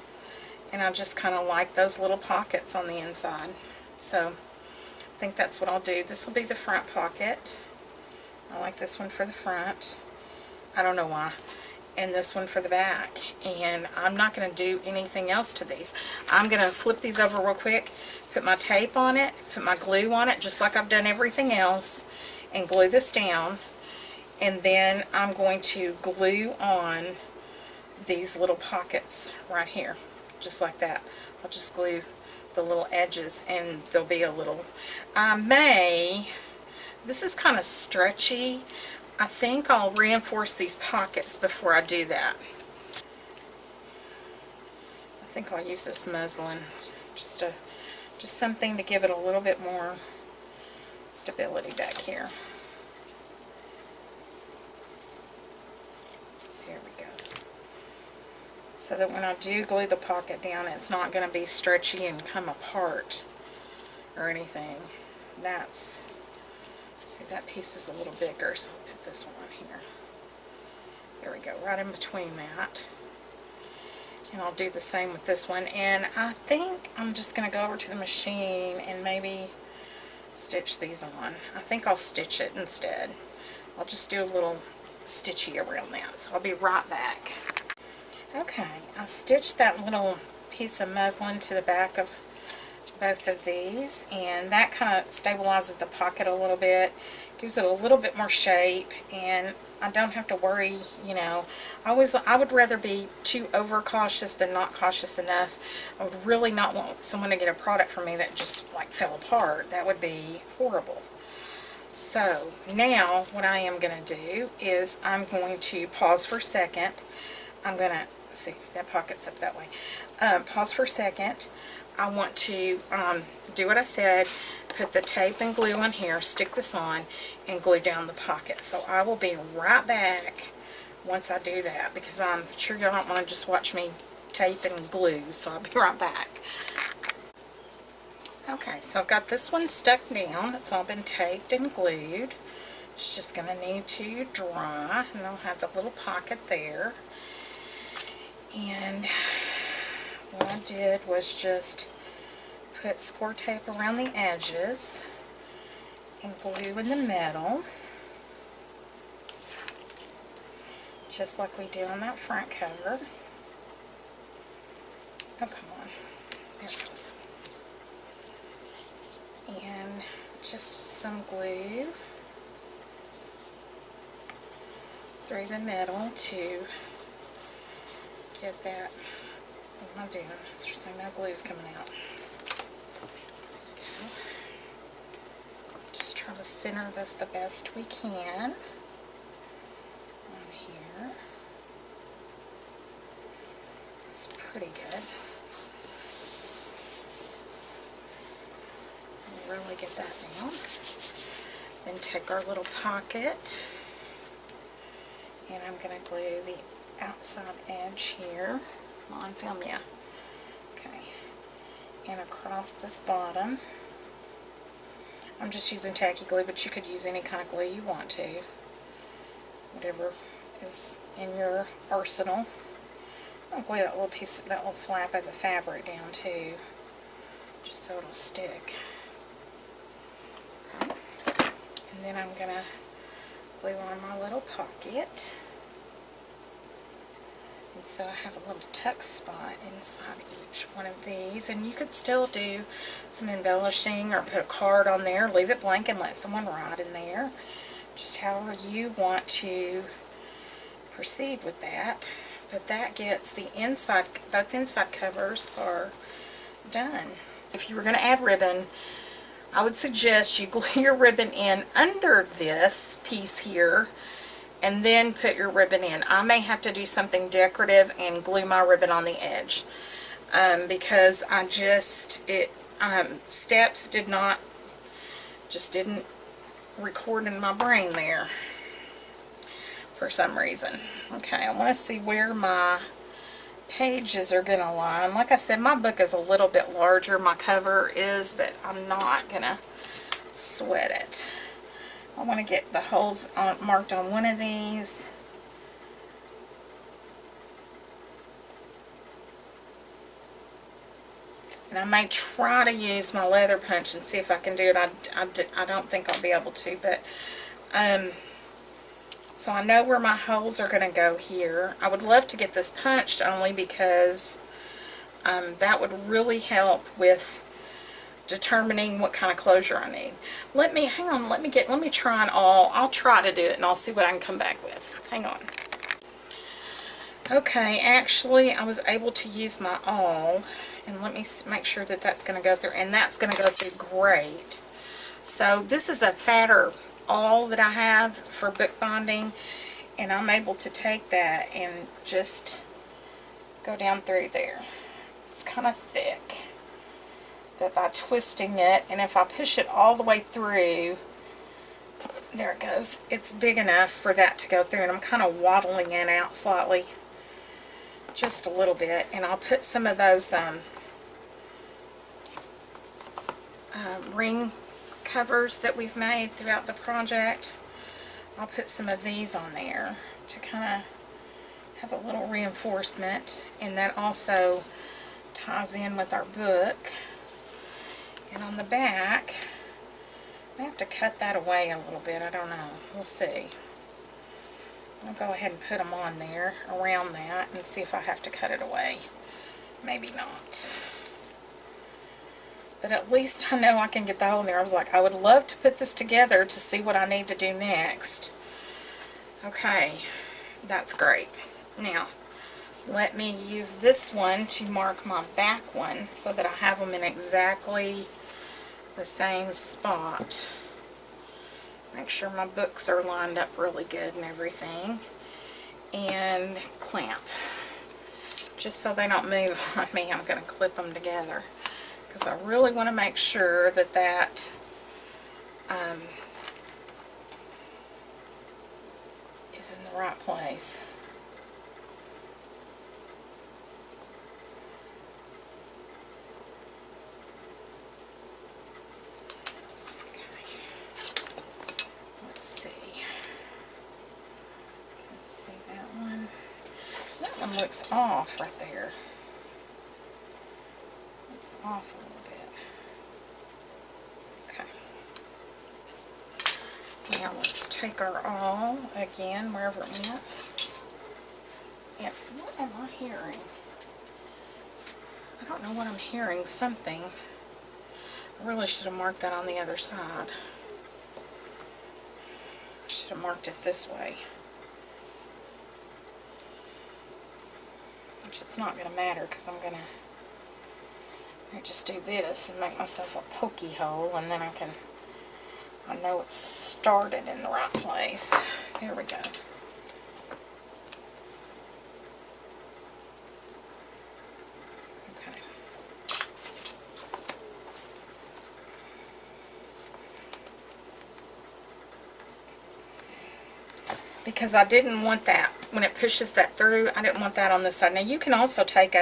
and I just kind of like those little pockets on the inside. So I think that's what I'll do. This will be the front pocket. I like this one for the front. I don't know why. And this one for the back. And I'm not going to do anything else to these. I'm going to flip these over real quick, put my tape on it, put my glue on it, just like I've done everything else, and glue this down, and then I'm going to glue on these little pockets right here, just like that. I'll just glue the little edges, and there'll be a little, this is kind of stretchy. I think I'll reinforce these pockets before I do that. I think I'll use this muslin, just something to give it a little bit more stability back here. There we go. So that when I do glue the pocket down, it's not going to be stretchy and come apart or anything. That's, see, that piece is a little bigger, so I'll put this one on here. There we go, right in between that. And I'll do the same with this one. And I think I'm just going to go over to the machine and maybe stitch these on. I think I'll stitch it instead. I'll just do a little stitchy around that. So I'll be right back. Okay, I stitched that little piece of muslin to the back of both of these, and that kind of stabilizes the pocket a little bit, gives it a little bit more shape, and I don't have to worry, you know. I would rather be too overcautious than not cautious enough. I would really not want someone to get a product from me that just like fell apart. That would be horrible. So now what I am going to do is I'm going to pause for a second. I'm going to, see, that pocket's up that way. Pause for a second. I want to do what I said, put the tape and glue on here, stick this on, and glue down the pocket. So I will be right back once I do that, because I'm sure y'all don't want to just watch me tape and glue, so I'll be right back. Okay, so I've got this one stuck down. It's all been taped and glued. It's just going to need to dry, and I'll have the little pocket there. And what I did was just put score tape around the edges and glue in the middle, just like we did on that front cover. Oh, come on. There it goes. And just some glue through the middle to get that. What am I doing? It's just like no glue's coming out. Okay. Just try to center this the best we can on here. It's pretty good. Really get that down. Then take our little pocket, and I'm going to glue the outside edge here. Come on, film ya. Okay. And across this bottom. I'm just using tacky glue, but you could use any kind of glue you want to. Whatever is in your arsenal. I'll glue that little piece, that little flap of the fabric down too, just so it'll stick. Okay. And then I'm going to glue on my little pocket. And so I have a little tuck spot inside each one of these, and you could still do some embellishing or put a card on there, leave it blank and let someone write in there, just however you want to proceed with that. But that gets the inside, both inside covers are done. If you were going to add ribbon, I would suggest you glue your ribbon in under this piece here and then put your ribbon in. I may have to do something decorative and glue my ribbon on the edge because I just, steps didn't record in my brain there for some reason. Okay, I want to see where my pages are going to line. Like I said, my book is a little bit larger, my cover is, but I'm not going to sweat it. I want to get the holes marked on one of these. And I may try to use my leather punch and see if I can do it. I don't think I'll be able to, but so I know where my holes are going to go here. I would love to get this punched only because that would really help with determining what kind of closure I need. Hang on, let me try I'll try to do it and I'll see what I can come back with. Hang on. Okay, actually I was able to use my awl, and let me make sure that that's going to go through, and that's going to go through great. So this is a fatter awl that I have for bookbinding, and I'm able to take that and just go down through there. It's kind of thick, but by twisting it, and if I push it all the way through, there it goes, it's big enough for that to go through, and I'm kind of waddling it out slightly, just a little bit, and I'll put some of those ring covers that we've made throughout the project. I'll put some of these on there to kind of have a little reinforcement, and that also ties in with our book. And on the back, I have to cut that away a little bit. I don't know. We'll see. I'll go ahead and put them on there around that and see if I have to cut it away. Maybe not. But at least I know I can get the hole in there. I was like, I would love to put this together to see what I need to do next. Okay, that's great. Now, let me use this one to mark my back one so that I have them in exactly the same spot. Make sure my books are lined up really good and everything. And clamp. Just so they don't move on me, I'm going to clip them together, because I really want to make sure that that is in the right place. Looks off right there. Looks off a little bit. Okay. Now let's take our awl again, wherever it went. And what am I hearing? I don't know what I'm hearing. Something. I really should have marked that on the other side. I should have marked it this way. Which it's not going to matter, because I'm going to just do this and make myself a pokey hole, and then I know it's started in the right place. There we go. Okay. Because I didn't want that, when it pushes that through, I didn't want that on this side. Now you can also take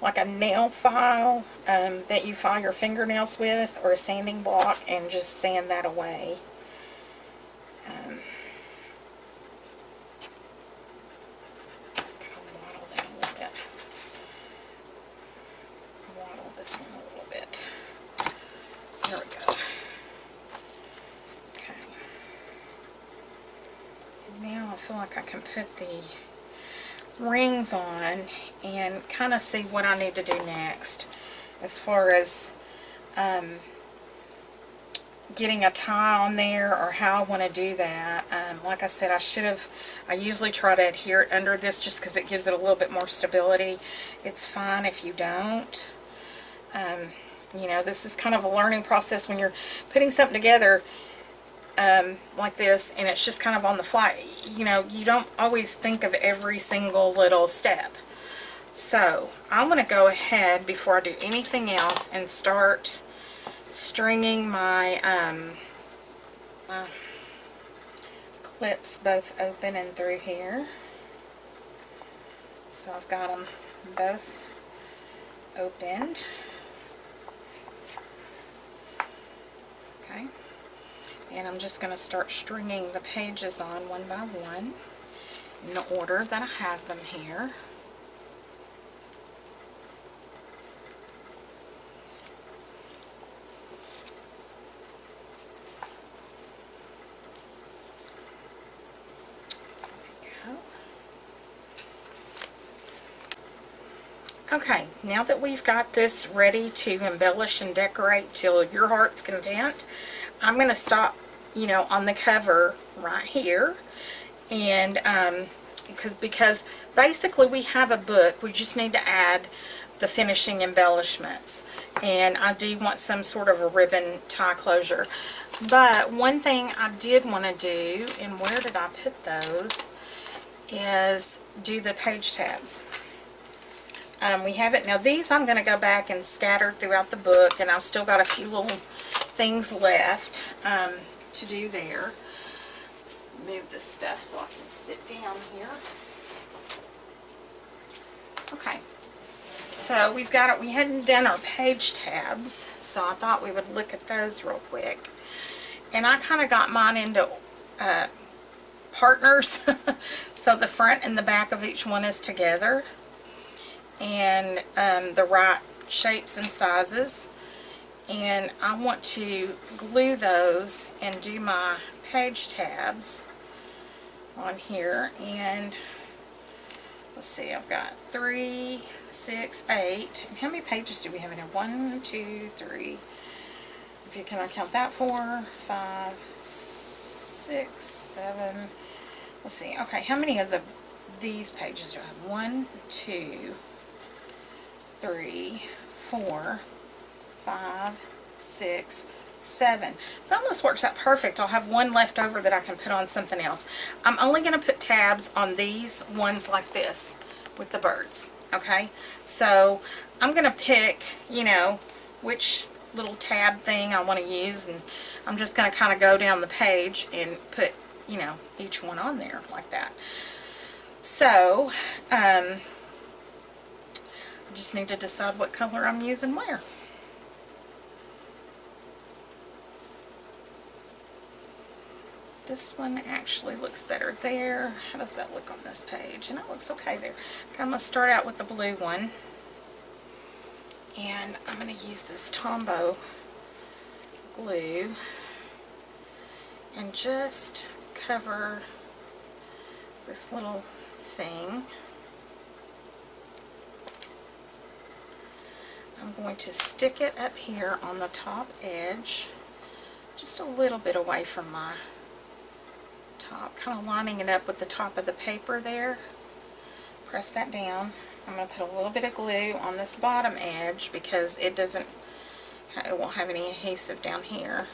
like a nail file that you file your fingernails with, or a sanding block, and just sand that away. Waddle that a little bit. Waddle this one a little bit. There we go. Now I feel like I can put the rings on and kind of see what I need to do next as far as getting a tie on there, or how I want to do that. Like I said, I usually try to adhere it under this just because it gives it a little bit more stability. It's fine if you don't. You know, this is kind of a learning process when you're putting something together like this, and it's just kind of on the fly. You know, you don't always think of every single little step. So I'm going to go ahead, before I do anything else, and start stringing my clips both open and through here. So I've got them both opened. Okay. And I'm just going to start stringing the pages on one by one in the order that I have them here. Okay, now that we've got this ready to embellish and decorate till your heart's content, I'm going to stop, on the cover right here. And because basically we have a book, we just need to add the finishing embellishments. And I do want some sort of a ribbon tie closure. But one thing I did want to do, and where did I put those, is do the page tabs. We have it. Now these I'm going to go back and scatter throughout the book, and I've still got a few little things left to do there. Move this stuff so I can sit down here. Okay, so we've got it. We hadn't done our page tabs, so I thought we would look at those real quick. And I kind of got mine into partners, so the front and the back of each one is together, and the right shapes and sizes. And I want to glue those and do my page tabs on here. And let's see, I've got 3, 6, 8. And how many pages do we have in here? 1, 2, 3. If you can count that, 4, 5, 6, 7. Let's see. Okay, how many of these pages do I have? 1, 2, 3, 4, 5, 6, 7. So this works out perfect. I'll have one left over that I can put on something else. I'm only going to put tabs on these ones like this with the birds. Okay, so I'm going to pick, which little tab thing I want to use, and I'm just going to kind of go down the page and put, each one on there like that. So, I just need to decide what color I'm using where. This one actually looks better there. How does that look on this page? And it looks okay there. Okay, I'm going to start out with the blue one. And I'm going to use this Tombow glue and just cover this little thing. I'm going to stick it up here on the top edge, just a little bit away from my top, kind of lining it up with the top of the paper there. Press that down. I'm going to put a little bit of glue on this bottom edge because it won't have any adhesive down here.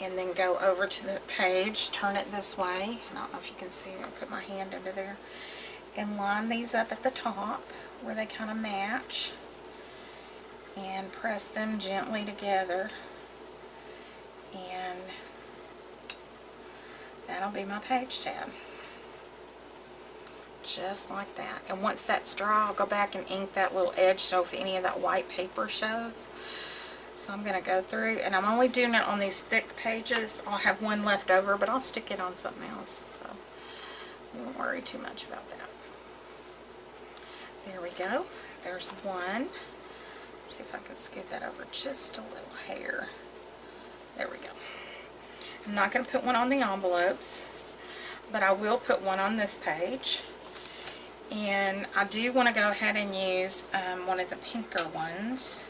And then go over to the page, turn it this way. I don't know if you can see, I'll put my hand under there. And line these up at the top where they kind of match. And press them gently together. And that'll be my page tab. Just like that. And once that's dry, I'll go back and ink that little edge so if any of that white paper shows. So I'm going to go through, and I'm only doing it on these thick pages. I'll have one left over, but I'll stick it on something else. So you won't worry too much about that. There we go. There's one. Let's see if I can scoot that over just a little hair. There we go. I'm not going to put one on the envelopes, but I will put one on this page. And I do want to go ahead and use one of the pinker ones.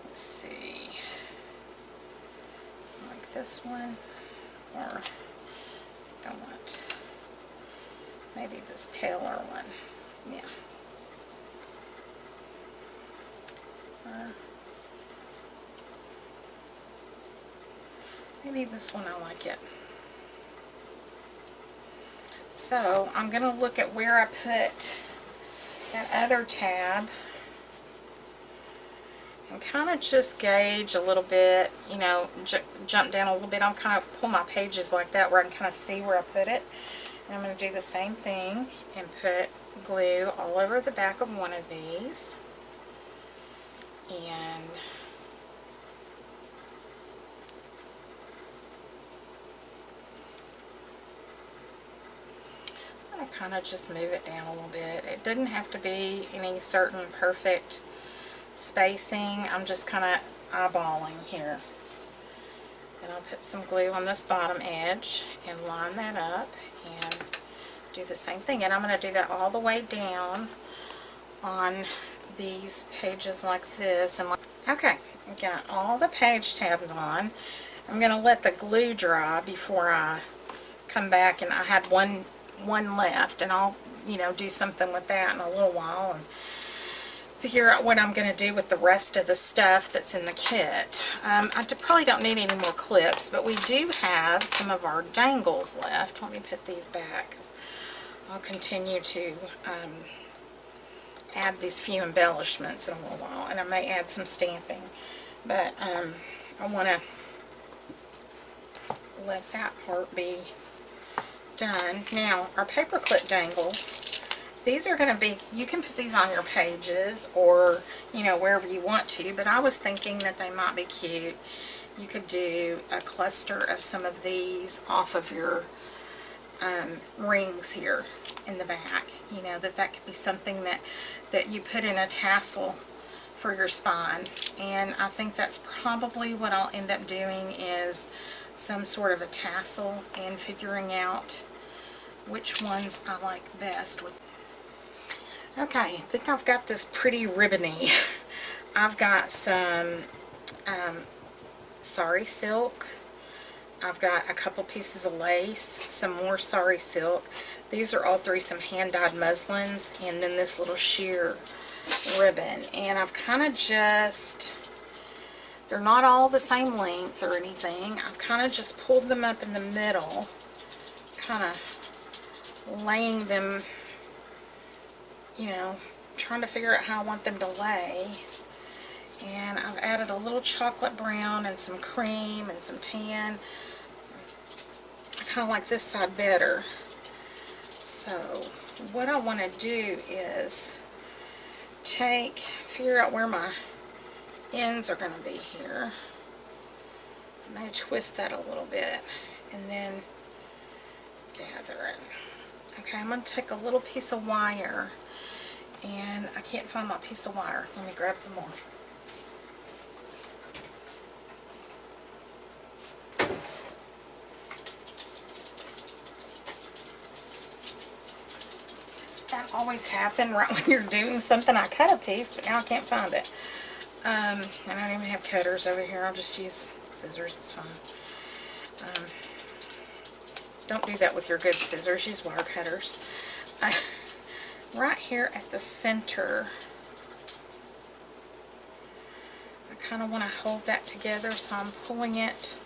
Let's see, like this one, or I want maybe this paler one, yeah. Maybe this one, I like it. So I'm going to look at where I put that other tab and kind of just gauge a little bit, jump down a little bit. I'm kind of pull my pages like that where I can kind of see where I put it. And I'm going to do the same thing and put glue all over the back of one of these. And I'm going to kind of just move it down a little bit. It doesn't have to be any certain perfect spacing. I'm just kind of eyeballing here. Then I'll put some glue on this bottom edge and line that up and do the same thing. And I'm going to do that all the way down on these pages like this. And okay, I've got all the page tabs on. I'm going to let the glue dry before I come back, and I had one left, and I'll, you know, do something with that in a little while and figure out what I'm going to do with the rest of the stuff that's in the kit. Probably don't need any more clips, but we do have some of our dangles left. Let me put these back, because I'll continue to add these few embellishments in a little while, and I may add some stamping, but I want to let that part be done. Now, our paperclip dangles, these are going to be, you can put these on your pages or, you know, wherever you want to, but I was thinking that they might be cute. You could do a cluster of some of these off of your rings here in the back. You know, that could be something that you put in a tassel for your spine. And I think that's probably what I'll end up doing, is some sort of a tassel and figuring out which ones I like best. Okay, I think I've got this pretty ribbony. I've got some sari silk. I've got a couple pieces of lace, some more sari silk. These are all three some hand-dyed muslins, and then this little sheer ribbon. And I've kind of just, they're not all the same length or anything. I've kind of just pulled them up in the middle, kind of laying them, you know, trying to figure out how I want them to lay. And I've added a little chocolate brown and some cream and some tan. I kind of like this side better. So what I want to do is figure out where my ends are going to be here. I'm going to twist that a little bit and then gather it. Okay, I'm going to take a little piece of wire, and I can't find my piece of wire. Let me grab some more. That always happens right when you're doing something. I cut a piece, but now I can't find it. And I don't even have cutters over here. I'll just use scissors. It's fine. Don't do that with your good scissors. Use wire cutters. Right here at the center, I kind of want to hold that together, so I'm pulling it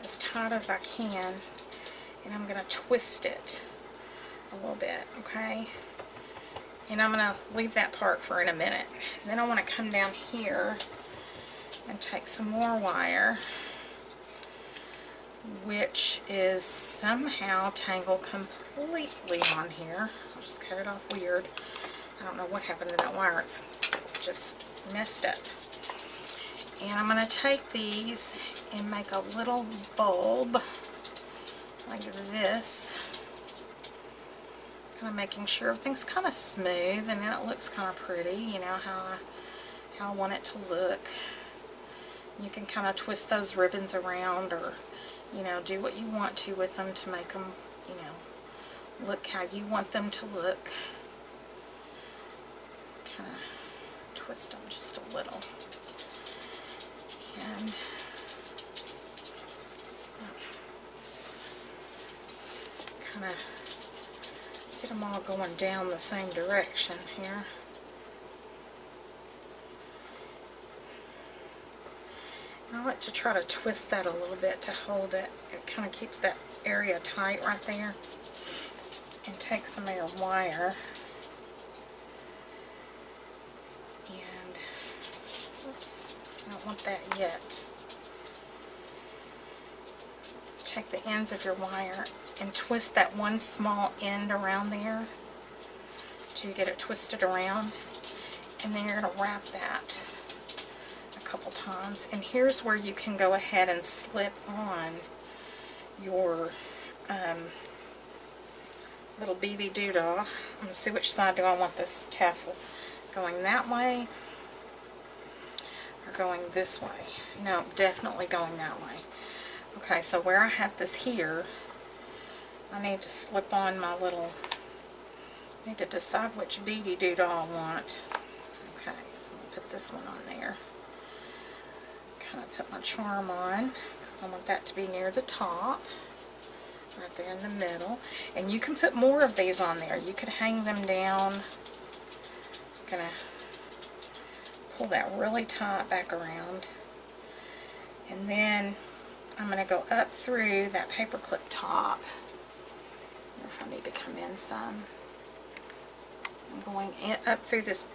as tight as I can, and I'm going to twist it a little bit, okay? And I'm going to leave that part for in a minute. Then I want to come down here and take some more wire, which is somehow tangled completely on here. I'll just cut it off weird. I don't know what happened to that wire. It's just messed up. And I'm going to take these and make a little bulb like this. Kind of making sure everything's kind of smooth, and then it looks kind of pretty, you know, how I want it to look. You can kind of twist those ribbons around, or, you know, do what you want to with them to make them, you know, look how you want them to look. Kind of twist them just a little. And kind of get them all going down the same direction here. And I like to try to twist that a little bit to hold it. It kind of keeps that area tight right there. And take some of your wire and, oops, I don't want that yet. Take the ends of your wire and twist that one small end around there till you get it twisted around, and then you're going to wrap that a couple times. And here's where you can go ahead and slip on your little BB doodah. I'm going to see which side do I want this tassel, going that way or going this way. No, definitely going that way. Okay, so where I have this here, I need to slip on my little Need to decide which beady doodle I want. Okay, so I'm going to put this one on there. Kind of put my charm on because I want that to be near the top, right there in the middle. And you can put more of these on there. You could hang them down. I'm going to pull that really tight back around. And then I'm going to go up through that paper clip top. I wonder if I need to come in some. I'm going up through this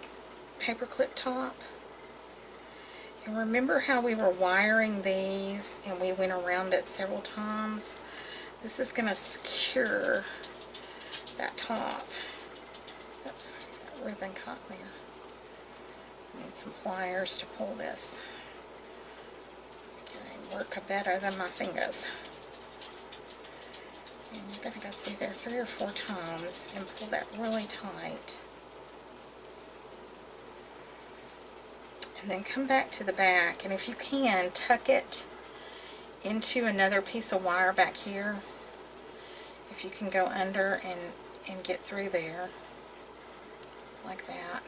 paper clip top. And remember how we were wiring these and we went around it several times? This is going to secure that top. Oops, got ribbon caught there. I need some pliers to pull this. Okay, work better than my fingers. And you're going to go through there 3 or 4 times and pull that really tight. And then come back to the back, and if you can, tuck it into another piece of wire back here. If you can go under and get through there, like that.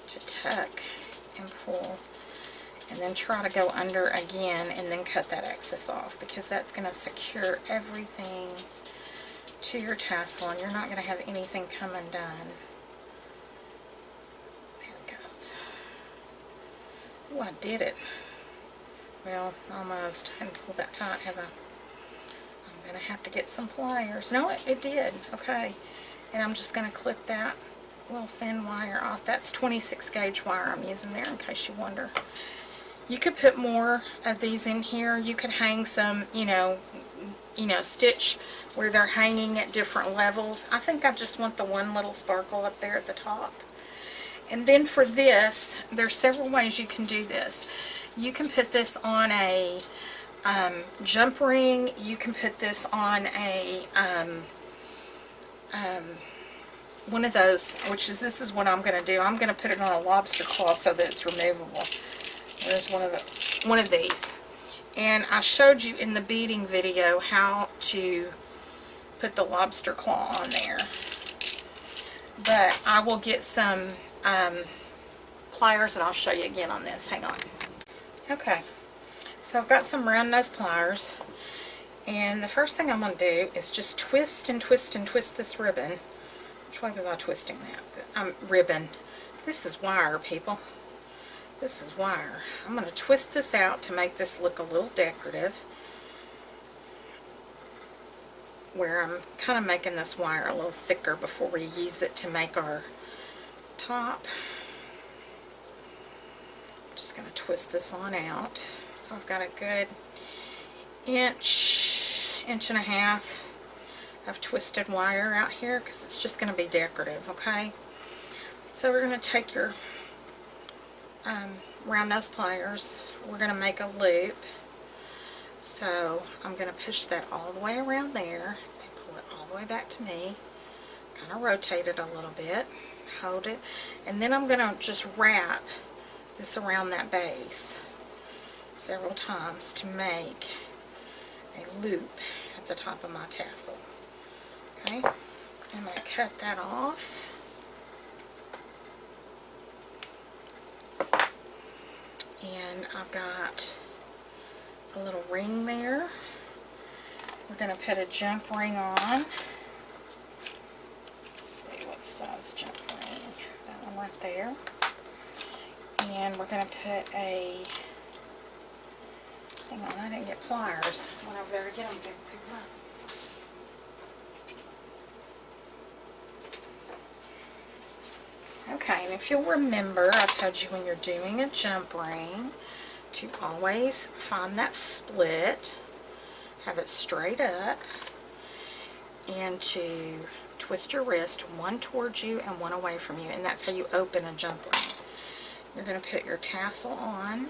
To tuck and pull. And then try to go under again and then cut that excess off, because that's going to secure everything to your tassel and you're not going to have anything come undone. Oh, I did it. Well, almost. I didn't pull that tight, have I? I'm going to have to get some pliers. No, it did. Okay. And I'm just going to clip that little thin wire off. That's 26 gauge wire I'm using there, in case you wonder. You could put more of these in here. You could hang some, you know, stitch where they're hanging at different levels. I think I just want the one little sparkle up there at the top. And then for this, there's several ways you can do this. You can put this on a jump ring. You can put this on a one of those, this is what I'm going to do. I'm going to put it on a lobster claw so that it's removable. There's one of these. And I showed you in the beading video how to put the lobster claw on there. But I will get some pliers and I'll show you again on this. Hang on. Okay, so I've got some round nose pliers, and the first thing I'm going to do is just twist and twist and twist this ribbon. Which way was I twisting that? Ribbon. This is wire, people. This is wire. I'm going to twist this out to make this look a little decorative, where I'm kind of making this wire a little thicker before we use it to make our top. Just going to twist this on out. So I've got a good inch and a half of twisted wire out here, because it's just going to be decorative, okay? So we're going to take your round nose pliers. We're going to make a loop. So I'm going to push that all the way around there and pull it all the way back to me. Kind of rotate it a little bit. Hold it. And then I'm going to just wrap this around that base several times to make a loop at the top of my tassel. Okay, I'm going to cut that off. And I've got a little ring there. We're going to put a jump ring on. Let's see what size jump ring. That one right there. And we're going to put a, hang on, I didn't get pliers. I went over there to get them, pick them up. Okay, and if you'll remember, I told you when you're doing a jump ring to always find that split, have it straight up, and to twist your wrist, one towards you and one away from you, and that's how you open a jump ring. You're going to put your tassel on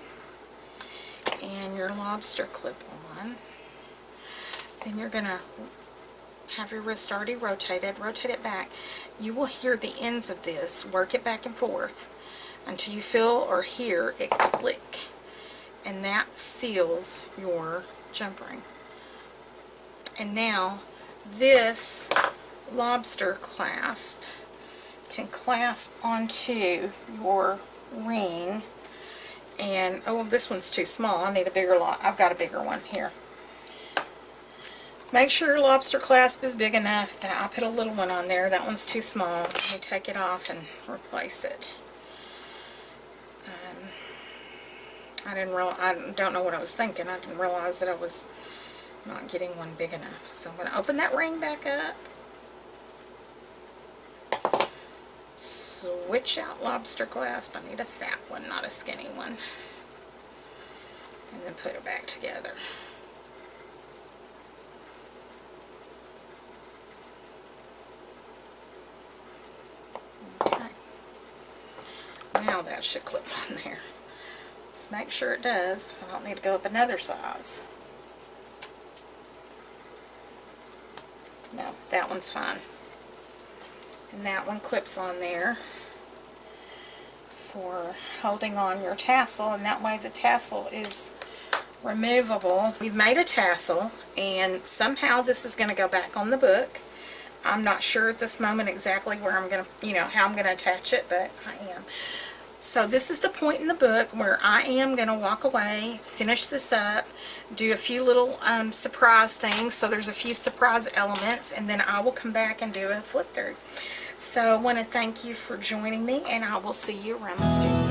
and your lobster clip on. Then you're going to have your wrist already rotated, rotate it back. You will hear the ends of this, work it back and forth until you feel or hear it click, and that seals your jump ring. And now this lobster clasp can clasp onto your ring. And oh, this one's too small. I need a bigger I've got a bigger one here. Make sure your lobster clasp is big enough. That I put a little one on there. That one's too small. Let me take it off and replace it. I don't know what I was thinking. I didn't realize that I was not getting one big enough. So I'm going to open that ring back up. Switch out lobster clasp. I need a fat one, not a skinny one. And then put it back together. Okay. Now that should clip on there. Let's make sure it does. I don't need to go up another size. No, that one's fine. And that one clips on there for holding on your tassel, and that way the tassel is removable. We've made a tassel, and somehow this is going to go back on the book. I'm not sure at this moment exactly where I'm going to, how I'm going to attach it, but I am. So this is the point in the book where I am going to walk away, finish this up, do a few little surprise things. So there's a few surprise elements, and then I will come back and do a flip through. So I want to thank you for joining me, and I will see you around the studio.